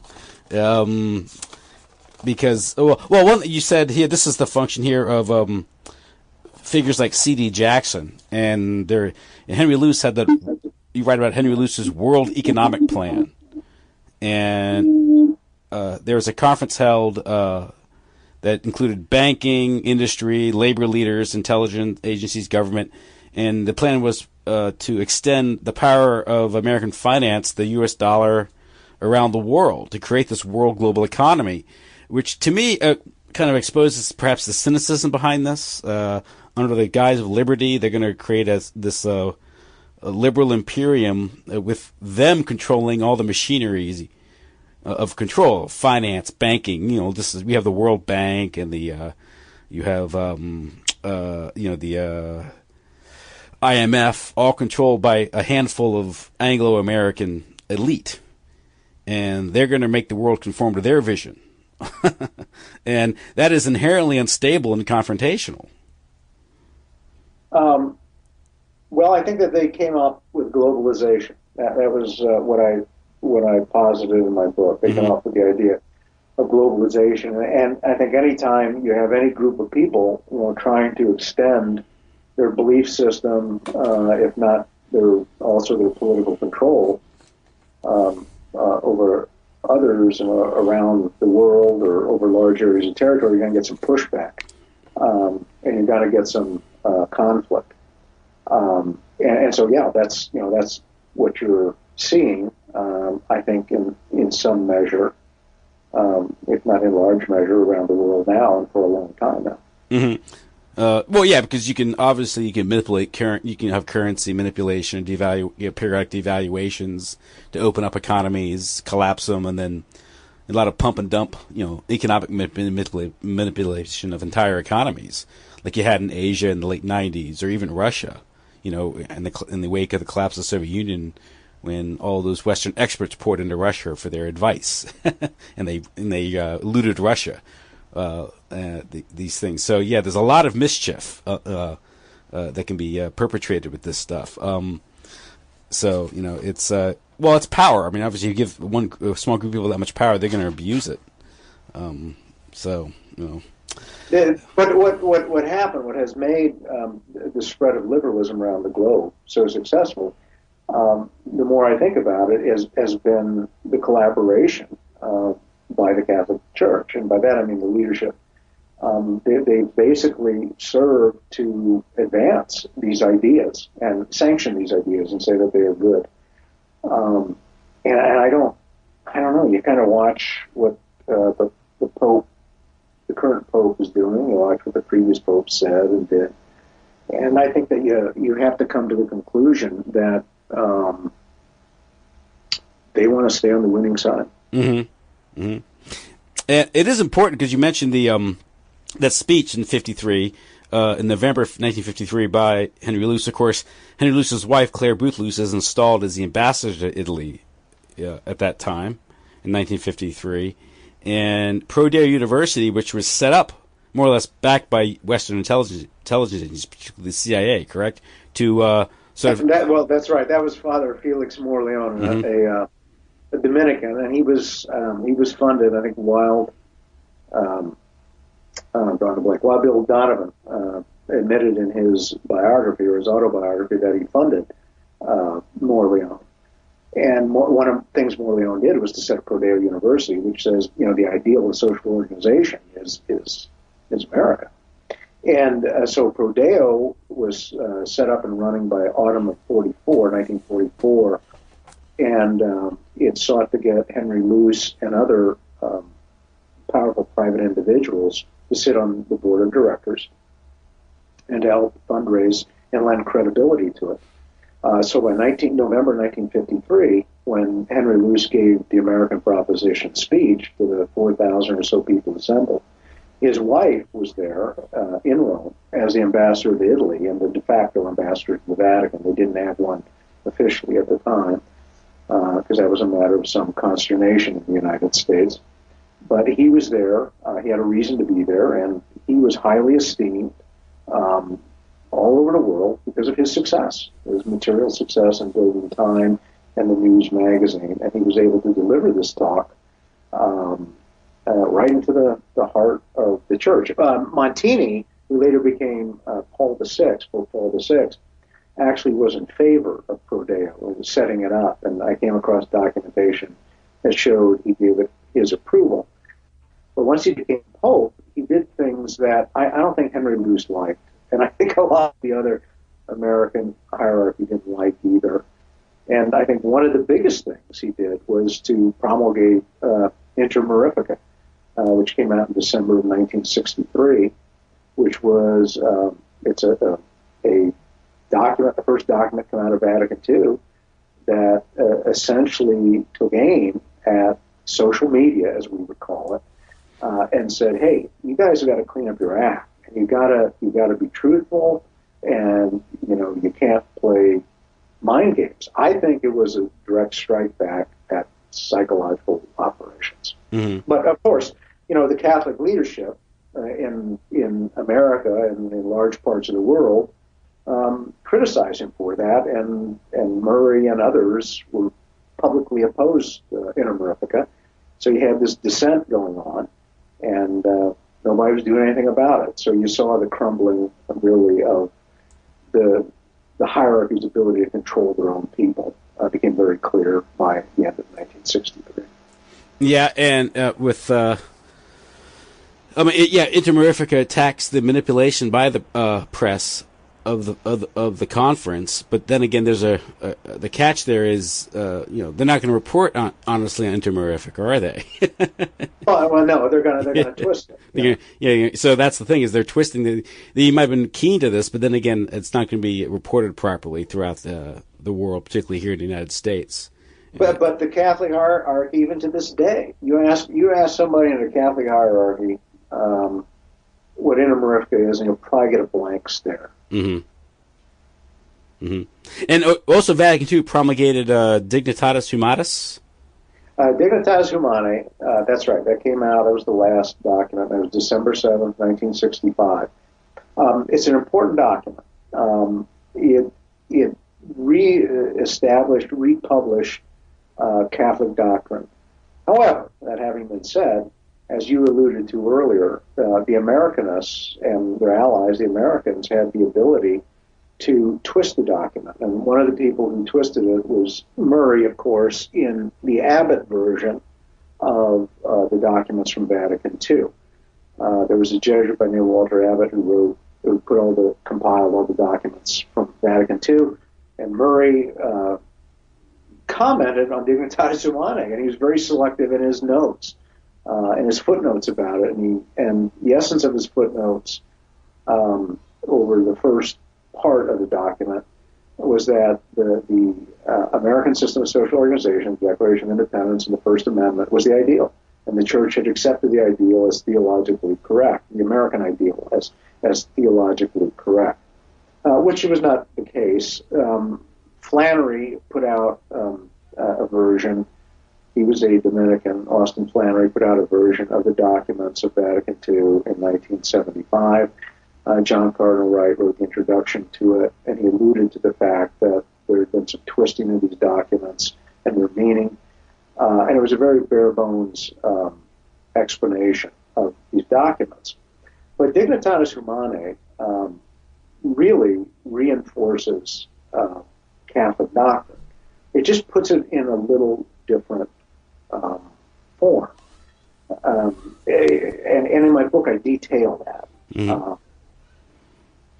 Because, one you said here, this is the function here of figures like C.D. Jackson. And Henry Luce had you write about Henry Luce's World Economic Plan. And there was a conference held that included banking, industry, labor leaders, intelligence agencies, government, and the plan was to extend the power of American finance, the U.S. dollar, around the world to create this world global economy, which to me kind of exposes perhaps the cynicism behind this. Under the guise of liberty, they're going to create this a liberal imperium with them controlling all the machineries of control, finance, banking. We have the World Bank and the you have the IMF, all controlled by a handful of Anglo-American elite, and they're going to make the world conform to their vision, and that is inherently unstable and confrontational. Well, I think that they came up with globalization. That was what I posited in my book. They came up with the idea. globalization. And I think anytime you have any group of people, trying to extend their belief system, if not also their political control over others around the world or over large areas of territory, you're going to get some pushback, and you're going to get some conflict. And so, yeah, that's what you're seeing. I think in some measure, if not in large measure, around the world now and for a long time now. Mm-hmm. Well, yeah, because you can manipulate you can have currency manipulation, periodic devaluations to open up economies, collapse them, and then a lot of pump and dump, economic manipulation of entire economies, like you had in Asia in the late '90s, or even Russia, in the wake of the collapse of the Soviet Union, when all those Western experts poured into Russia for their advice, and they looted Russia. These things. So yeah, there's a lot of mischief that can be perpetrated with this stuff. So it's it's power. I mean, obviously, you give a small group of people that much power, they're going to abuse it. But what happened? What has made the spread of liberalism around the globe so successful? The more I think about it, has been the collaboration by the Catholic Church, and by that I mean the leadership. They basically serve to advance these ideas and sanction these ideas and say that they are good. And I don't know. You kind of watch what the Pope, the current Pope, is doing. You watch what the previous Pope said and did, and I think that you have to come to the conclusion that they want to stay on the winning side. Mm-hmm. Mm-hmm. And it is important because you mentioned the that speech in '53, in November of 1953, by Henry Luce. Of course, Henry Luce's wife, Claire Booth Luce, is installed as the ambassador to Italy at that time in 1953, and Pro Deo University, which was set up more or less backed by Western intelligence agencies, particularly the CIA, correct? To that's right. That was Father Felix Morleone, mm-hmm. a Dominican, and he was funded. I think Wild Bill Donovan admitted in his biography or his autobiography that he funded Morleone. And one of the things Morleone did was to set up Pro Deo University, which says the ideal of social organization is America. And so Pro Deo was set up and running by autumn of 1944, and it sought to get Henry Luce and other powerful private individuals to sit on the board of directors and to help fundraise and lend credibility to it. So by November 1953, when Henry Luce gave the American Proposition speech to the 4,000 or so people assembled, his wife was there in Rome as the ambassador to Italy and the de facto ambassador to the Vatican. They didn't have one officially at the time because that was a matter of some consternation in the United States. But he was there. He had a reason to be there, and he was highly esteemed all over the world because of his success, his material success in building Time and the News magazine. And he was able to deliver this talk right into the heart of the church. Montini, who later became Pope Paul VI, actually was in favor of Pro Deo, setting it up. And I came across documentation that showed he gave it his approval. But once he became Pope, he did things that I don't think Henry Luce liked. And I think a lot of the other American hierarchy didn't like either. And I think one of the biggest things he did was to promulgate Inter Mirifica, which came out in December of 1963, which was it's a document, the first document come out of Vatican II, that essentially took aim at social media, as we would call it, and said, "Hey, you guys have got to clean up your act. And you gotta be truthful, and you can't play mind games." I think it was a direct strike back at psychological operations. Mm-hmm. But of course, the Catholic leadership in America and in large parts of the world criticized him for that, and Murray and others were publicly opposed Inter Mirifica, So you had this dissent going on, and nobody was doing anything about it. So you saw the crumbling, really, of the hierarchy's ability to control their own people. Became very clear by the end of 1963. Yeah, and Intermarifica attacks the manipulation by the press of the conference, but then again, there's the catch there is they're not going to report honestly on Intermarifica, are they? well, no, they're gonna twist it. Yeah. So that's the thing, is they're twisting you might have been keen to this, but then again, it's not going to be reported properly throughout the world, particularly here in the United States. But the Catholic hierarchy, even to this day, you ask somebody in the Catholic hierarchy what Intermarifica is, and you'll probably get a blank stare. Mm-hmm. Mm-hmm. And also Vatican II promulgated Dignitatis Humanis. Dignitatis Humanae, that's right. That came out. That was the last document. That was December 7th, 1965. It's an important document. It re-established, republished Catholic doctrine. However, that having been said, as you alluded to earlier, the Americanists and their allies, the Americans, had the ability to twist the document. And one of the people who twisted it was Murray, of course, in the Abbott version of the documents from Vatican II. There was a Jesuit by name Walter Abbott who compiled all the documents from Vatican II, and Murray commented on Dignitatis Humanae, and he was very selective in his notes. And his footnotes about it, and the essence of his footnotes over the first part of the document was that the American system of social organization, the Declaration of Independence, and the First Amendment was the ideal, and the Church had accepted the ideal as theologically correct, the American ideal as theologically correct, which was not the case. Flannery put out a version. He was a Dominican. Austin Flannery put out a version of the documents of Vatican II in 1975. John Courtney Murray wrote the introduction to it, and he alluded to the fact that there had been some twisting of these documents and their meaning. And it was a very bare-bones explanation of these documents. But Dignitatis Humanae really reinforces Catholic doctrine. It just puts it in a little different form. And in my book, I detail that,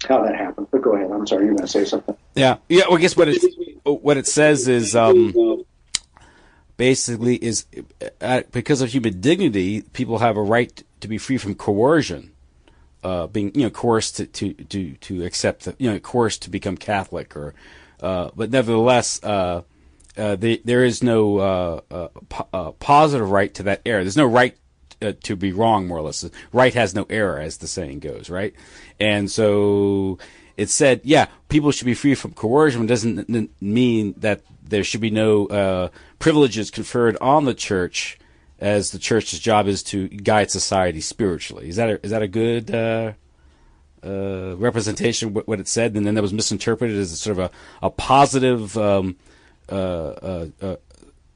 how that happened. But go ahead. I'm sorry, you're going to say something. Yeah. Well, I guess what it says is basically is because of human dignity, people have a right to be free from coercion, being coerced to accept coerced to become Catholic, or but nevertheless. There is no positive right to that error. There's no right to be wrong, more or less. Right has no error, as the saying goes, right? And so it said, people should be free from coercion. It doesn't mean that there should be no privileges conferred on the Church, as the Church's job is to guide society spiritually. Is that a good representation of what it said? And then that was misinterpreted as a sort of a positive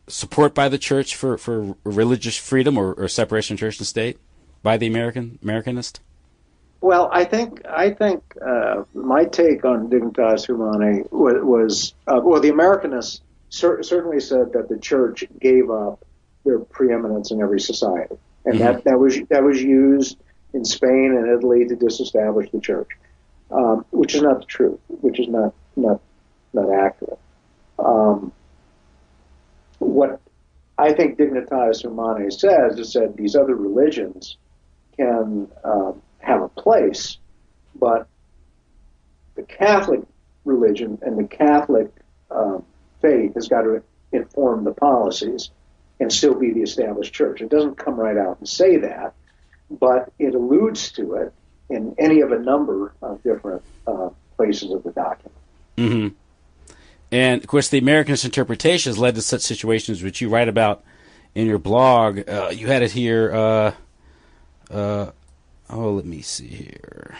support by the Church for religious freedom or separation of church and state by the Americanist? Well, I think my take on Dignitatis Humanae was the Americanists certainly said that the Church gave up their preeminence in every society, and that was used in Spain and Italy to disestablish the Church, which is not the truth, which is not accurate. What I think Dignitatis Humanae says is that these other religions can have a place, but the Catholic religion and the Catholic faith has got to inform the policies and still be the established church. It doesn't come right out and say that, but it alludes to it in any of a number of different places of the document. Mm-hmm. And, of course, the Americanist interpretation has led to such situations which you write about in your blog. You had it here. Let me see here.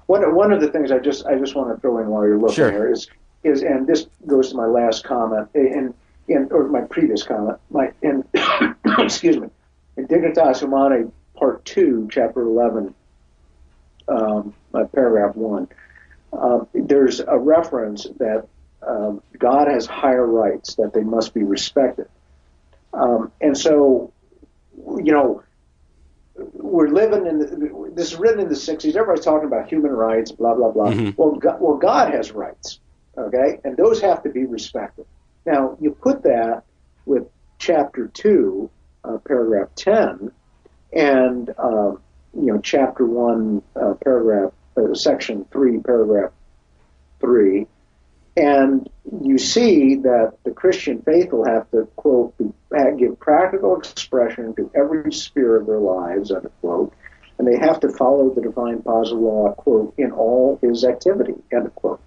One of the things I just want to throw in while you're looking here is, and this goes to my last comment, or my previous comment. In excuse me, in Dignitas Humanae, Part 2, Chapter 11, Paragraph 1, there's a reference that God has higher rights, that they must be respected. And so, we're living in this is written in the 60s. Everybody's talking about human rights, blah, blah, blah. Mm-hmm. Well, God has rights, okay? And those have to be respected. Now, you put that with Chapter 2, Paragraph 10, and, Chapter 1, Section 3, Paragraph 3, and you see that the Christian faithful have to, quote, give practical expression to every sphere of their lives, unquote, and they have to follow the divine positive law, quote, in all his activity, end quote.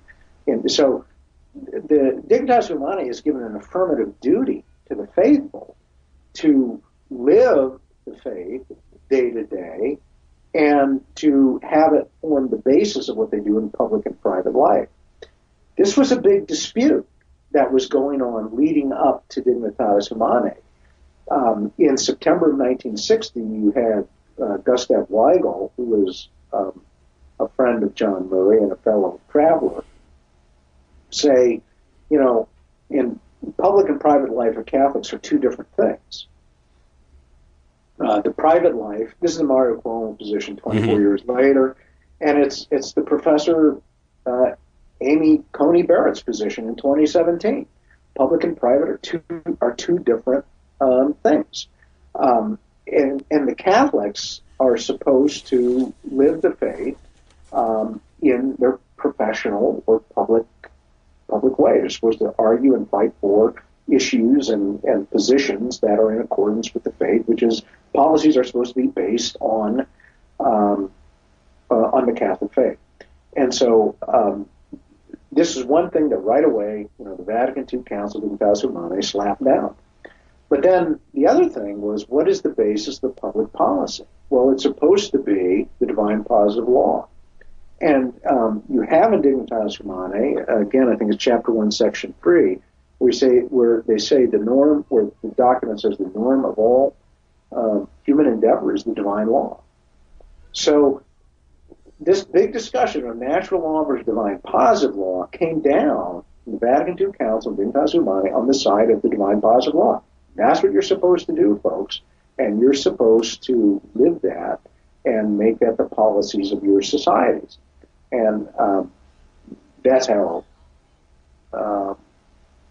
And so the Dignitas Humanae is given an affirmative duty to the faithful to live the faith day to day and to have it form the basis of what they do in public and private life. This was a big dispute that was going on leading up to Dignitatis Humanae. In September of 1960, you had Gustav Weigel, who was a friend of John Murray and a fellow traveler, say, in public and private life of Catholics are two different things. The private life, this is the Mario Cuomo position 24 years later, and it's the Professor Amy Coney Barrett's position in 2017. Public and private are two different things. And the Catholics are supposed to live the faith in their professional or public way. They're supposed to argue and fight for issues and positions that are in accordance with the faith, which is policies are supposed to be based on the Catholic faith. And so this is one thing that right away, the Vatican II Council, Dignitas Humanae, slapped down. But then the other thing was, what is the basis of the public policy? Well, it's supposed to be the divine positive law. And you have in Dignitas Humanae, again, I think it's Chapter 1, Section 3, where they say the norm, or the document says the norm of all human endeavor is the divine law. So this big discussion of natural law versus divine positive law came down in the Vatican II Council, Dignitas Humanae, on the side of the divine positive law. That's what you're supposed to do, folks, and you're supposed to live that and make that the policies of your societies. And that's how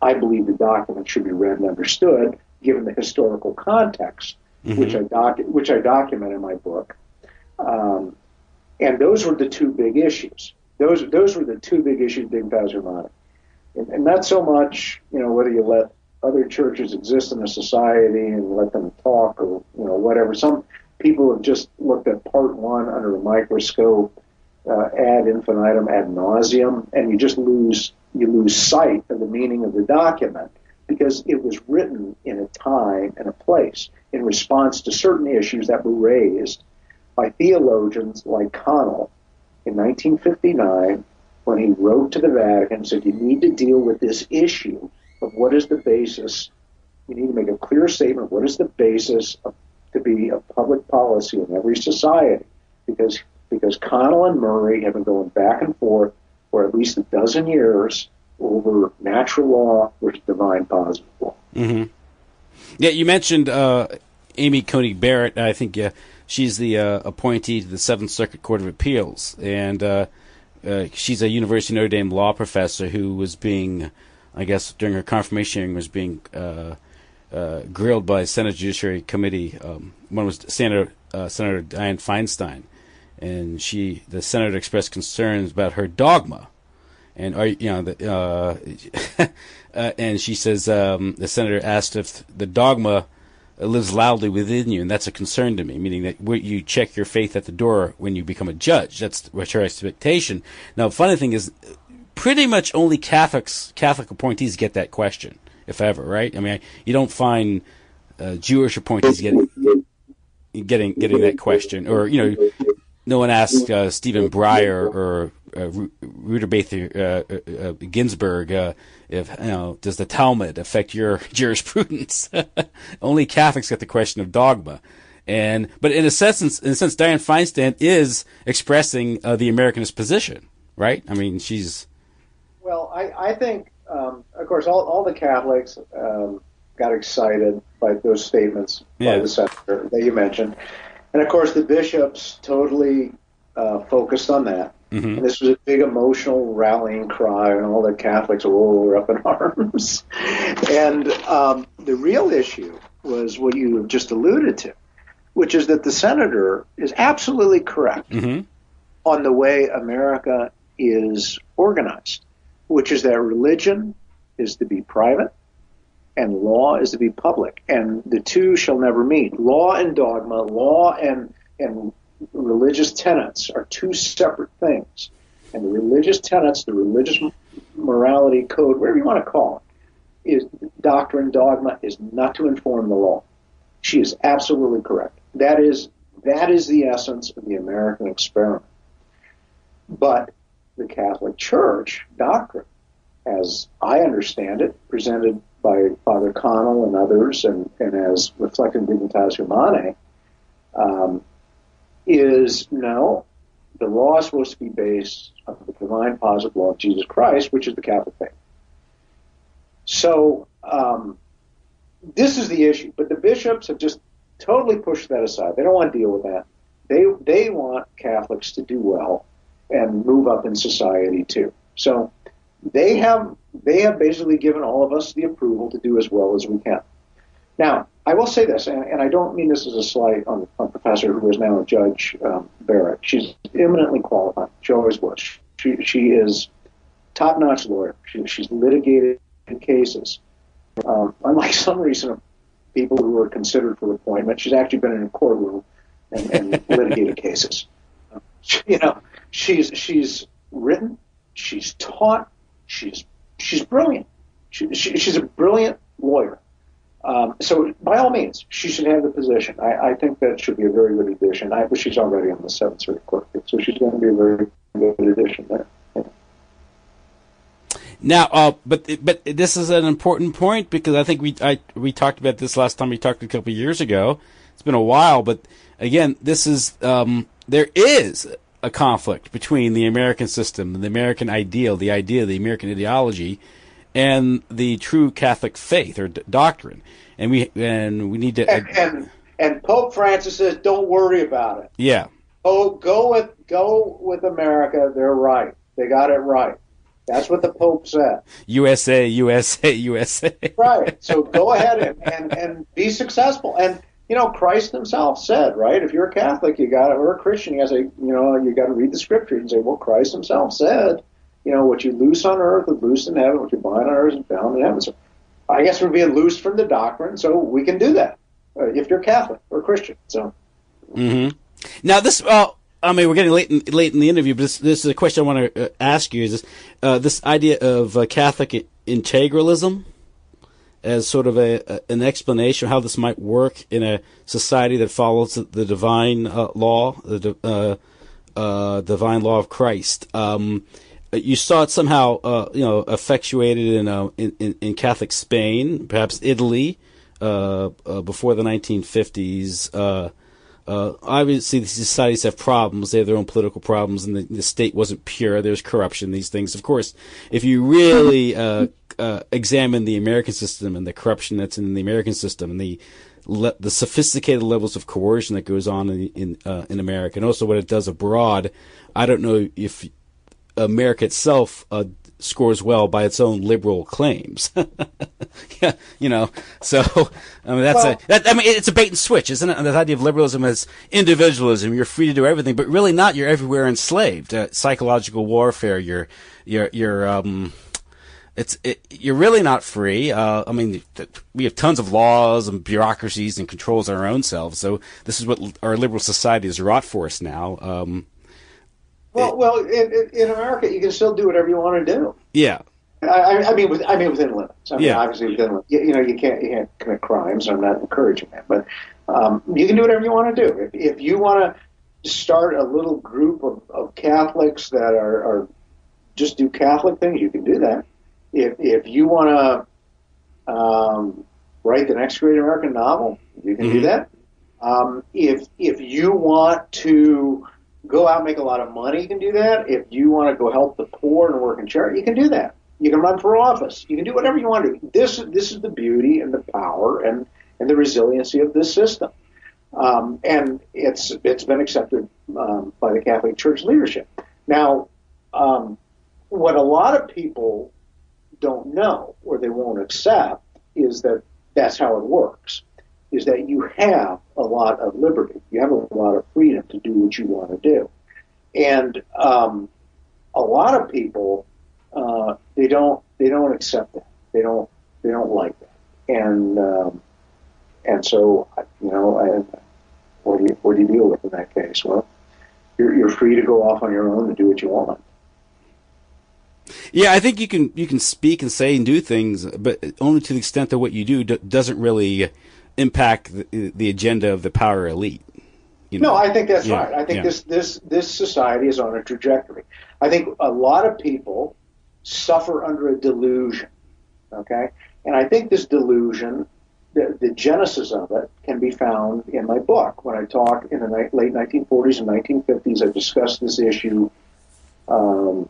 I believe the document should be read and understood, given the historical context, which I document in my book. And those were the two big issues. Those were the two big issues Dignitas Humanae. And not so much, whether you let other churches exist in a society and let them talk or, whatever. Some people have just looked at Part 1 under a microscope ad infinitum, ad nauseum, and you just lose sight of the meaning of the document because it was written in a time and a place in response to certain issues that were raised by theologians like Connell in 1959 when he wrote to the Vatican and said, you need to deal with this issue of what is the basis. You need to make a clear statement of what is the basis to be a public policy in every society, because Connell and Murray have been going back and forth for at least a dozen years over natural law versus divine positive law. Mm-hmm. Yeah, you mentioned Amy Coney Barrett. I think she's the appointee to the Seventh Circuit Court of Appeals, and she's a University of Notre Dame law professor who was being, I guess, during her confirmation hearing, was being grilled by Senate Judiciary Committee. One was Senator Dianne Feinstein, and the senator expressed concerns about her dogma, and and she says the senator asked if the dogma lives loudly within you, and that's a concern to me, meaning that you check your faith at the door when you become a judge. That's her expectation. Now, the funny thing is, pretty much only Catholic appointees get that question, if ever, right? I mean, you don't find Jewish appointees getting that question, or no one asks Stephen Breyer or Ruder Bader Ginsburg, if does the Talmud affect your jurisprudence? Only Catholics get the question of dogma, but in a sense, Dianne Feinstein is expressing the Americanist position, right? I mean, she's. Well, I think, of course, all the Catholics got excited by those statements by the senator that you mentioned. And, of course, the bishops totally focused on that. Mm-hmm. And this was a big emotional rallying cry, and all the Catholics were up in arms. And the real issue was what you just alluded to, which is that the senator is absolutely correct on the way America is organized, which is that religion is to be private and law is to be public, and the two shall never meet. Law and dogma, law and religious tenets are two separate things. And the religious tenets, the religious morality code, whatever you want to call it, is doctrine, dogma, is not to inform the law. She is absolutely correct. That is the essence of the American experiment. But the Catholic Church doctrine, as I understand it, presented by Father Connell and others, and as reflected in Dignitas Humanae, is no, the law is supposed to be based on the divine positive law of Jesus Christ, which is the Catholic faith. So this is the issue. But the bishops have just totally pushed that aside. They don't want to deal with that. They want Catholics to do well and move up in society too. So they have basically given all of us the approval to do as well as we can. Now, I will say this, and I don't mean this as a slight on Professor, who is now a Judge Barrett. She's eminently qualified. She always was. She is top-notch lawyer. She's litigated cases. Unlike some recent people who were considered for appointment, she's actually been in a courtroom and litigated cases. She's written, she's taught, she's brilliant. She's a brilliant lawyer. So by all means, she should have the position. I think that should be a very good addition. She's already on the Seventh Circuit Court, so she's going to be a very good addition there. Yeah. Now, but this is an important point, because I think we talked about this last time we talked a couple of years ago. It's been a while, but again, this is there is a conflict between the American system, the American ideal, the American ideology, and the true Catholic faith or doctrine, and we need to. And Pope Francis says, "Don't worry about it." Yeah. Oh, go with America. They're right. They got it right. That's what the Pope said. USA, USA, USA. Right. So go ahead and be successful. And Christ himself said, right? If you're a Catholic, or a Christian, you got to say, you got to read the Scripture and say, well, Christ himself said, what you loose on earth is loosed in heaven, what you bind on earth is bound in heaven. So I guess we're being loosed from the doctrine, so we can do that if you're Catholic or Christian. So. Mm-hmm. Now this, we're getting late in the interview, but this is a question I want to ask you: is this idea of Catholic integralism as sort of an explanation of how this might work in a society that follows the divine law, the divine law of Christ? You saw it somehow, effectuated in Catholic Spain, perhaps Italy, before the 1950s. Obviously, these societies have problems. They have their own political problems, and the state wasn't pure. There's corruption, these things. Of course, if you really examine the American system and the corruption that's in the American system and the sophisticated levels of coercion that goes on in America, and also what it does abroad, I don't know if America itself scores well by its own liberal claims. Yeah, so it's a bait and switch, isn't it? And the idea of liberalism as individualism, you're free to do everything, but really not. You're everywhere enslaved. Psychological warfare. You're really not free. We have tons of laws and bureaucracies and controls our own selves. So this is what our liberal society has wrought for us now. Well, in America, you can still do whatever you want to do. Yeah. I mean within limits. Yeah. Obviously within limits. You can't commit crimes. I'm not encouraging that, but you can do whatever you want to do. If you want to start a little group of Catholics that are just do Catholic things, you can do that. If you want to write the next great American novel, you can do that. If you want to go out and make a lot of money, you can do that. If you want to go help the poor and work in charity, you can do that. You can run for office. You can do whatever you want to do. This is the beauty and the power and the resiliency of this system. And it's been accepted by the Catholic Church leadership. Now, what a lot of people don't know or they won't accept is that that's how it works, is that you have a lot of liberty. You have a lot of freedom to do what you want to do. And a lot of people, they don't accept that. They don't like that. And so, what do you deal with in that case? Well, you're free to go off on your own and do what you want. Yeah, I think you can speak and say and do things, but only to the extent that what you do doesn't really impact the agenda of the power elite. No, I think that's right. I think this society is on a trajectory. I think a lot of people suffer under a delusion. Okay, and I think this delusion, the genesis of it, can be found in my book. When I talk in the late 1940s and 1950s, I discussed this issue of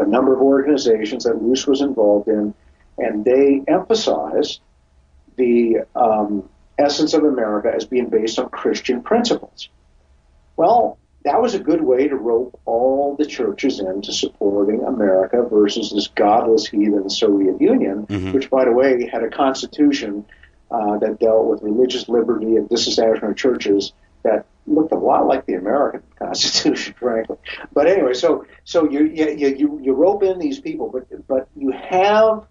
a number of organizations that Luce was involved in, and they emphasized the essence of America as being based on Christian principles. Well, that was a good way to rope all the churches into supporting America versus this godless heathen Soviet Union, which, by the way, had a constitution that dealt with religious liberty and disestablishment of churches that looked a lot like the American Constitution, frankly. But anyway, so you rope in these people, but you have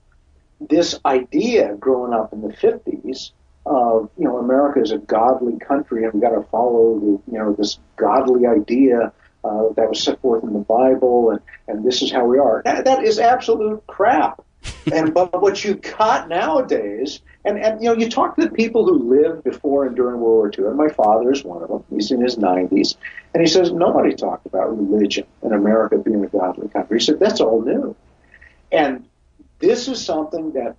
this idea growing up in the 50s of, America is a godly country and we've got to follow this godly idea that was set forth in the Bible, and this is how we are. That is absolute crap. But what you got nowadays, and you talk to the people who lived before and during World War II, and my father is one of them. He's in his 90s, and he says nobody talked about religion and America being a godly country. He said that's all new, and this is something that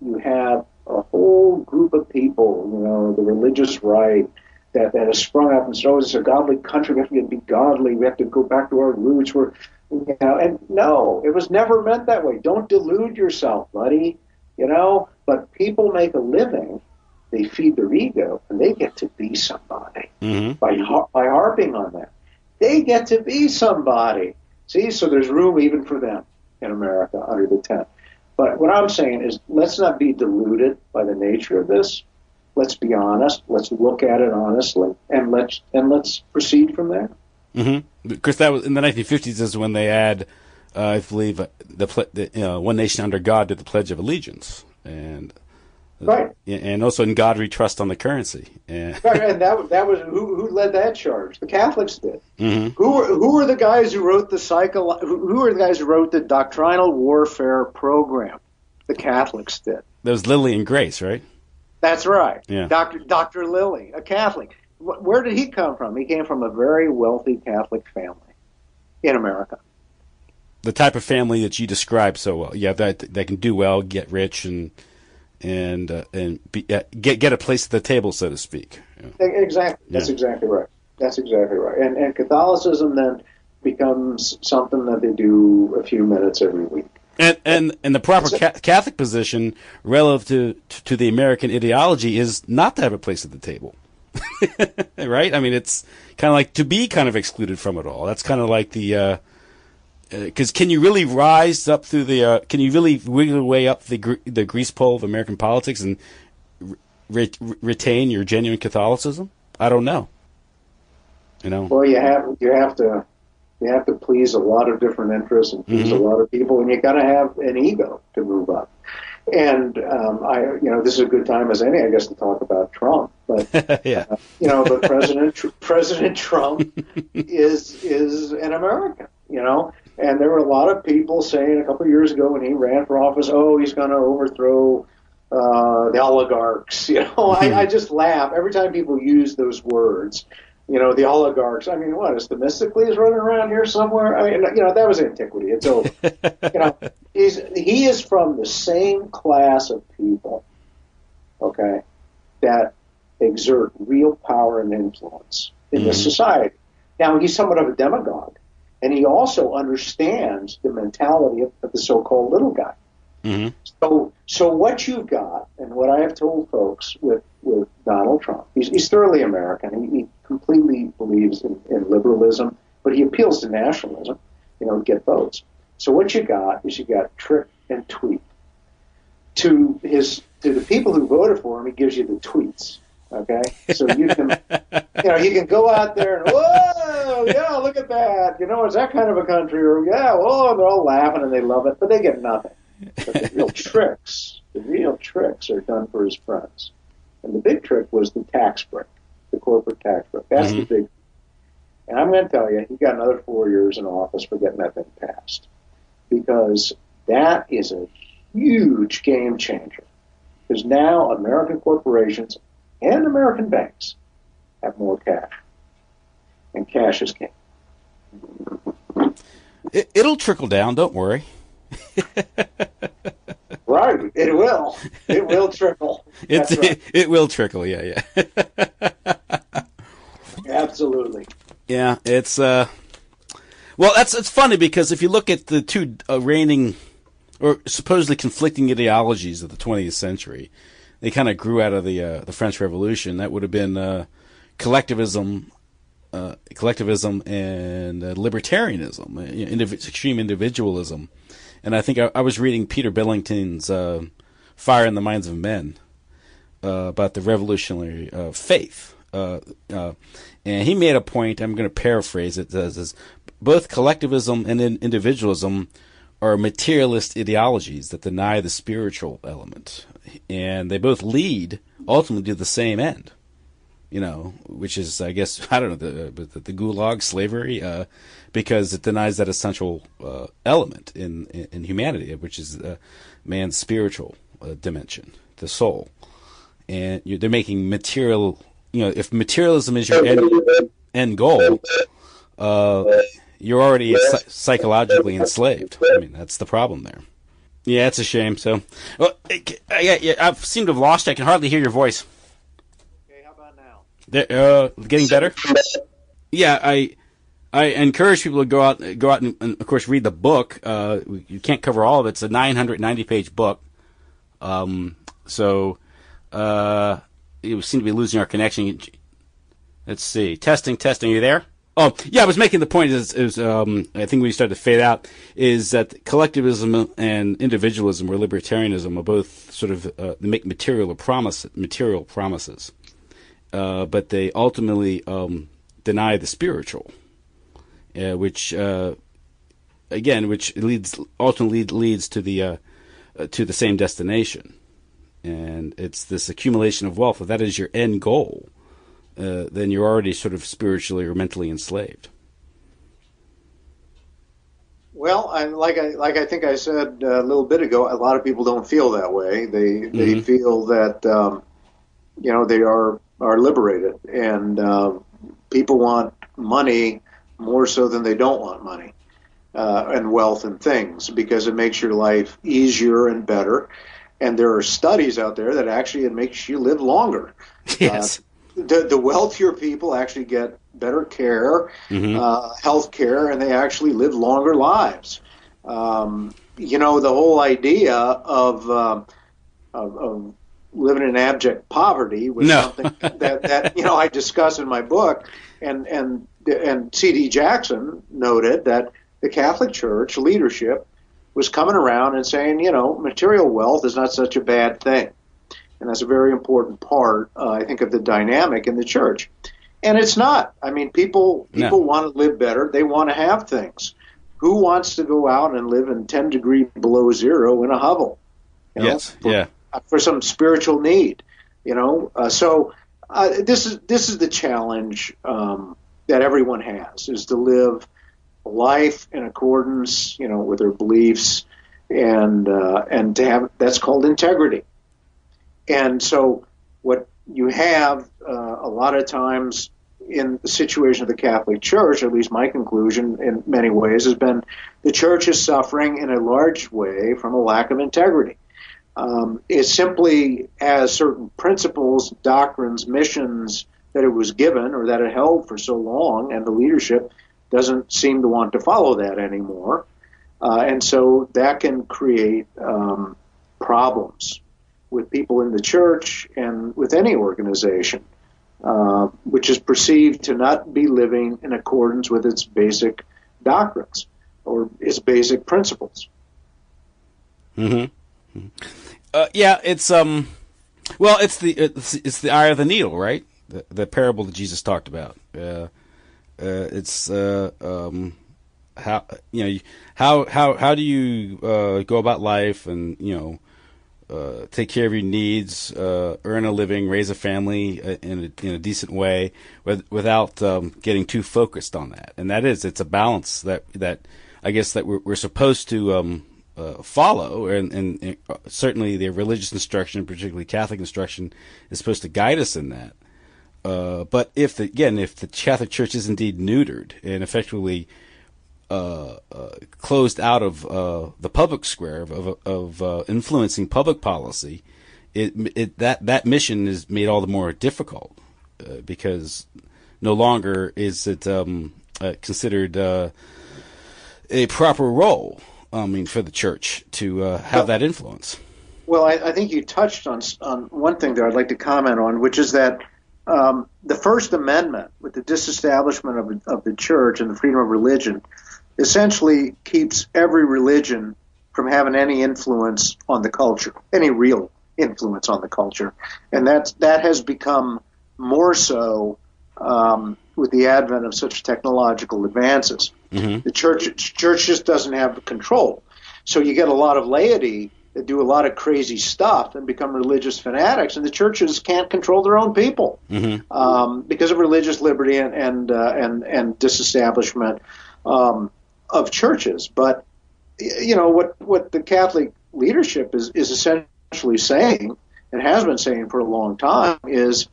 you have a whole group of people, the religious right, that has sprung up and said, oh, it's a godly country, we have to be godly, we have to go back to our roots. And no, it was never meant that way. Don't delude yourself, buddy. But people make a living, they feed their ego, and they get to be somebody by harping on that. They get to be somebody. See, so there's room even for them in America under the tent. But what I'm saying is, let's not be deluded by the nature of this. Let's be honest. Let's look at it honestly, and let's proceed from there. Because that was in the 1950s is when they add, I believe, the one nation under God to the Pledge of Allegiance, and right, and also in God we trust on the currency. Right, and that was who led that charge? The Catholics did. Who were the guys who wrote Who were the guys who wrote the doctrinal warfare program? The Catholics did. That was Lilly and Grace, right? That's right. Yeah. Dr. Lilly, a Catholic. Where did he come from? He came from a very wealthy Catholic family in America. The type of family that you described so well. Yeah, that can do well, get rich, and get a place at the table, so to speak. Yeah. Exactly. That's exactly right. That's exactly right. And Catholicism then becomes something that they do a few minutes every week. And the proper Catholic position relative to the American ideology is not to have a place at the table. Right? I mean, it's kind of like to be kind of excluded from it all. That's kind of like the because can you really rise up through the can you really wiggle your way up the grease pole of American politics and retain your genuine Catholicism? I don't know. Well, you have to please a lot of different interests and please a lot of people, and you got to have an ego to move up. And this is a good time as any, I guess, to talk about Trump. But but President Trump is an American. And there were a lot of people saying a couple of years ago when he ran for office, oh, he's going to overthrow the oligarchs. I just laugh every time people use those words. The oligarchs. I mean, what is Themistocles running around here somewhere? I mean, that was antiquity. It's over. He is from the same class of people, okay, that exert real power and influence in this society. Now, he's somewhat of a demagogue, and he also understands the mentality of the so-called little guy. So what you've got, and what I have told folks with Donald Trump, he's thoroughly American. He completely believes in liberalism, but he appeals to nationalism, to get votes. So what you got is trick and tweet. To the people who voted for him, he gives you the tweets. Okay, so you can, he can go out there and whoa, yeah, look at that. Is that kind of a country? Or yeah, oh, and they're all laughing and they love it, but they get nothing. But the real tricks are done for his friends. And the big trick was the tax break, the corporate tax break. That's the big. And I'm going to tell you, he got another 4 years in office for getting that thing passed, because that is a huge game changer. Because now American corporations and American banks have more cash. And cash is king. It'll trickle down, don't worry. Right, it will. It will trickle. It will trickle, yeah. Absolutely. Yeah, it's well, it's funny because if you look at the two reigning or supposedly conflicting ideologies of the 20th century, they kind of grew out of the French Revolution. That would have been collectivism and libertarianism, extreme individualism. And I think I was reading Peter Billington's Fire in the Minds of Men about the revolutionary faith. And he made a point, I'm going to paraphrase it, says both collectivism and individualism are materialist ideologies that deny the spiritual element. And they both lead ultimately to the same end, which is, I guess, I don't know, the gulag, slavery, because it denies that essential element in humanity, which is man's spiritual dimension, the soul. And they're making material, if materialism is your end goal, you're already psychologically enslaved. I mean, that's the problem there. Yeah, it's a shame. So, well, I seem to have lost you. I can hardly hear your voice. Okay, how about now? Getting better? Yeah, I encourage people to go out and of course read the book. You can't cover all of it. It's a 990-page book. So you seem to be losing our connection. Let's see. Testing. Are you there? Oh, yeah, I was making the point is I think we started to fade out, is that collectivism and individualism or libertarianism are both sort of they make material promises, but they ultimately deny the spiritual, which ultimately leads to the same destination, and it's this accumulation of wealth. If that is your end goal, then you're already sort of spiritually or mentally enslaved. Well, like I think I said a little bit ago, a lot of people don't feel that way. They feel that they are liberated, and people want money more so than they don't want money and wealth and things, because it makes your life easier and better. And there are studies out there that actually it makes you live longer. Yes. The wealthier people actually get better care, health care, and they actually live longer lives. The whole idea of living in abject poverty was something that I discuss in my book, and C.D. Jackson noted that the Catholic Church leadership was coming around and saying, material wealth is not such a bad thing. And that's a very important part, I think, of the dynamic in the church. And it's not. I mean, people want to live better. They want to have things. Who wants to go out and live in 10 degrees below zero in a hovel? For some spiritual need. So this is the challenge that everyone has, is to live a life in accordance, with their beliefs, and to have, that's called integrity. And so what you have a lot of times in the situation of the Catholic Church, at least my conclusion in many ways, has been the Church is suffering in a large way from a lack of integrity. It simply has certain principles, doctrines, missions that it was given or that it held for so long, and the leadership doesn't seem to want to follow that anymore. And so that can create problems with people in the Church and with any organization, which is perceived to not be living in accordance with its basic doctrines or its basic principles. Mm-hmm. Yeah, it's it's the eye of the needle, right? The parable that Jesus talked about. It's how do you go about life and take care of your needs, earn a living, raise a family in a decent way, without getting too focused on that. And it's a balance that I guess that we're supposed to follow, and certainly the religious instruction, particularly Catholic instruction, is supposed to guide us in that. But if the Catholic Church is indeed neutered and effectively closed out of the public square of influencing public policy, that mission is made all the more difficult because no longer is it considered a proper role. For the Church to have that influence. Well, I think you touched on one thing there I'd like to comment on, which is that the First Amendment, with the disestablishment of the Church and the freedom of religion, essentially keeps every religion from having any influence on the culture, any real influence on the culture. And that has become more so with the advent of such technological advances. Mm-hmm. The church just doesn't have control. So you get a lot of laity that do a lot of crazy stuff and become religious fanatics, and the churches can't control their own people because of religious liberty and disestablishment of churches. But what the Catholic leadership is essentially saying, and has been saying for a long time, is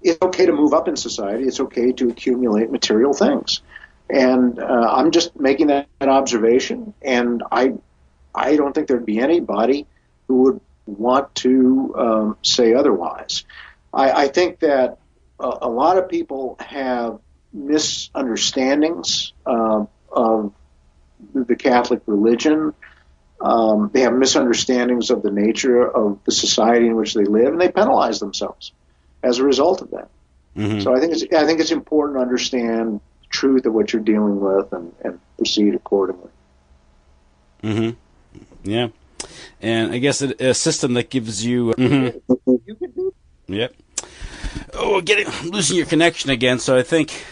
it's okay to move up in society. It's okay to accumulate material things. And I'm just making that observation, and I don't think there'd be anybody who would want to say otherwise. I think that a lot of people have misunderstandings of the Catholic religion. They have misunderstandings of the nature of the society in which they live, and they penalize themselves as a result of that. Mm-hmm. So I think it's important to understand the truth of what you're dealing with and proceed accordingly. Mm-hmm. Yeah, and I guess a system that gives you. Mm-hmm. You can do. Yep. Oh, losing your connection again. So I think.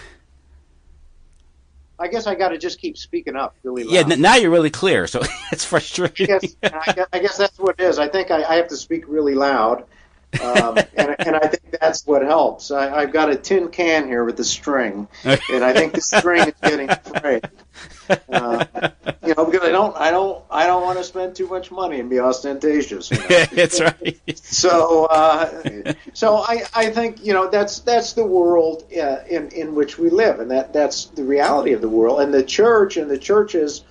I guess I got to just keep speaking up really loud. Yeah, now you're really clear, so it's frustrating. I guess that's what it is. I think I have to speak really loud, and I think that's what helps. I've got a tin can here with a string, and I think the string is getting frayed. Because I don't want to spend too much money and be ostentatious. That's right. So I think that's the world in which we live, and that's the reality of the world. And the church and the churches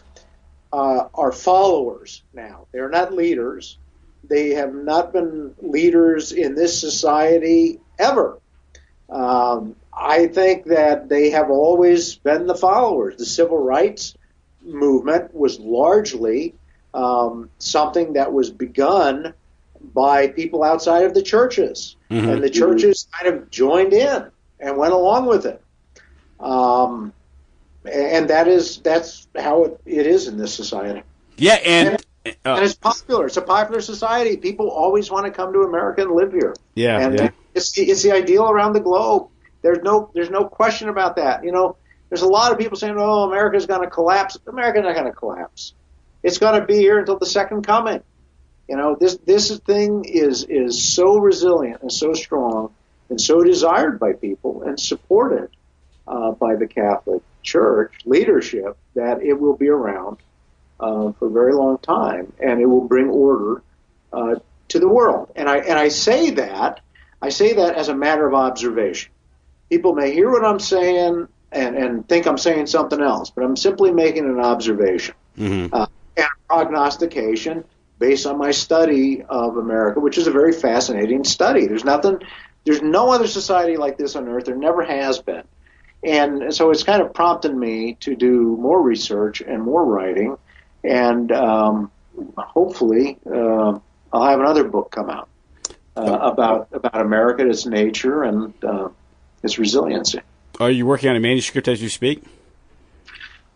are followers now. They're not leaders. They have not been leaders in this society ever. I think that they have always been the followers. The civil rights movement was largely something that was begun by people outside of the churches, mm-hmm. and the churches kind of joined in and went along with it. And that's how it is in this society. Yeah, and it's popular. It's a popular society. People always want to come to America and live here. Yeah, and it's the ideal around the globe. There's no question about that. There's a lot of people saying, "Oh, America's going to collapse." America's not going to collapse. It's going to be here until the second coming. This thing is so resilient and so strong and so desired by people and supported by the Catholic Church leadership that it will be around for a very long time, and it will bring order to the world. And I say that as a matter of observation. People may hear what I'm saying and think I'm saying something else, but I'm simply making an observation and a prognostication based on my study of America, which is a very fascinating study. There's no other society like this on earth. There never has been. And so it's kind of prompted me to do more research and more writing, and hopefully I'll have another book come out about America, its nature, and its resiliency. Are you working on a manuscript as you speak?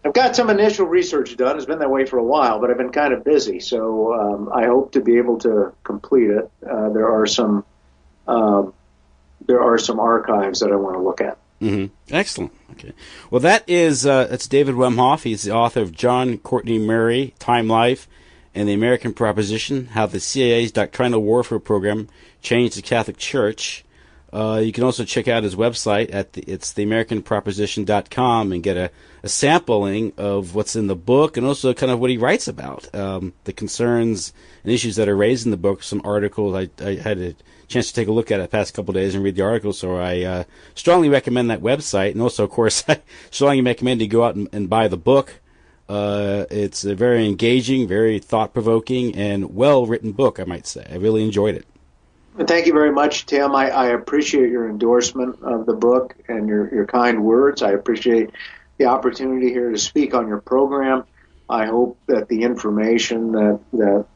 I've got some initial research done. It's been that way for a while, but I've been kind of busy, so I hope to be able to complete it. There are some archives that I want to look at. Mm-hmm. Excellent. Okay. Well, that's David Wemhoff. He's the author of John Courtney Murray, Time, Life, and the American Proposition: How the CIA's Doctrinal Warfare Program Changed the Catholic Church. You can also check out his website it's theamericanproposition.com and get a sampling of what's in the book and also kind of what he writes about, the concerns and issues that are raised in the book. Some articles I had a chance to take a look at it the past couple of days and read the articles, so I strongly recommend that website. And also, of course, I strongly recommend you go out and buy the book. It's a very engaging, very thought-provoking, and well-written book, I might say. I really enjoyed it. Thank you very much, Tim. I appreciate your endorsement of the book and your kind words. I appreciate the opportunity here to speak on your program. I hope that the information that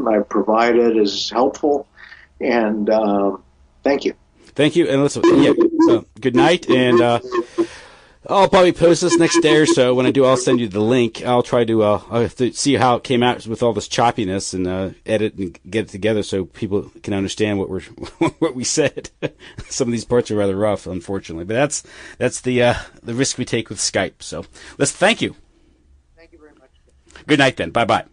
I've provided is helpful, and thank you. Thank you, and listen, good night, and I'll probably post this next day or so. When I do, I'll send you the link. I'll try to I'll have to see how it came out with all this choppiness and edit and get it together so people can understand what what we said. Some of these parts are rather rough, unfortunately, but that's the risk we take with Skype. So let's thank you. Thank you very much. Good night, then. Bye bye.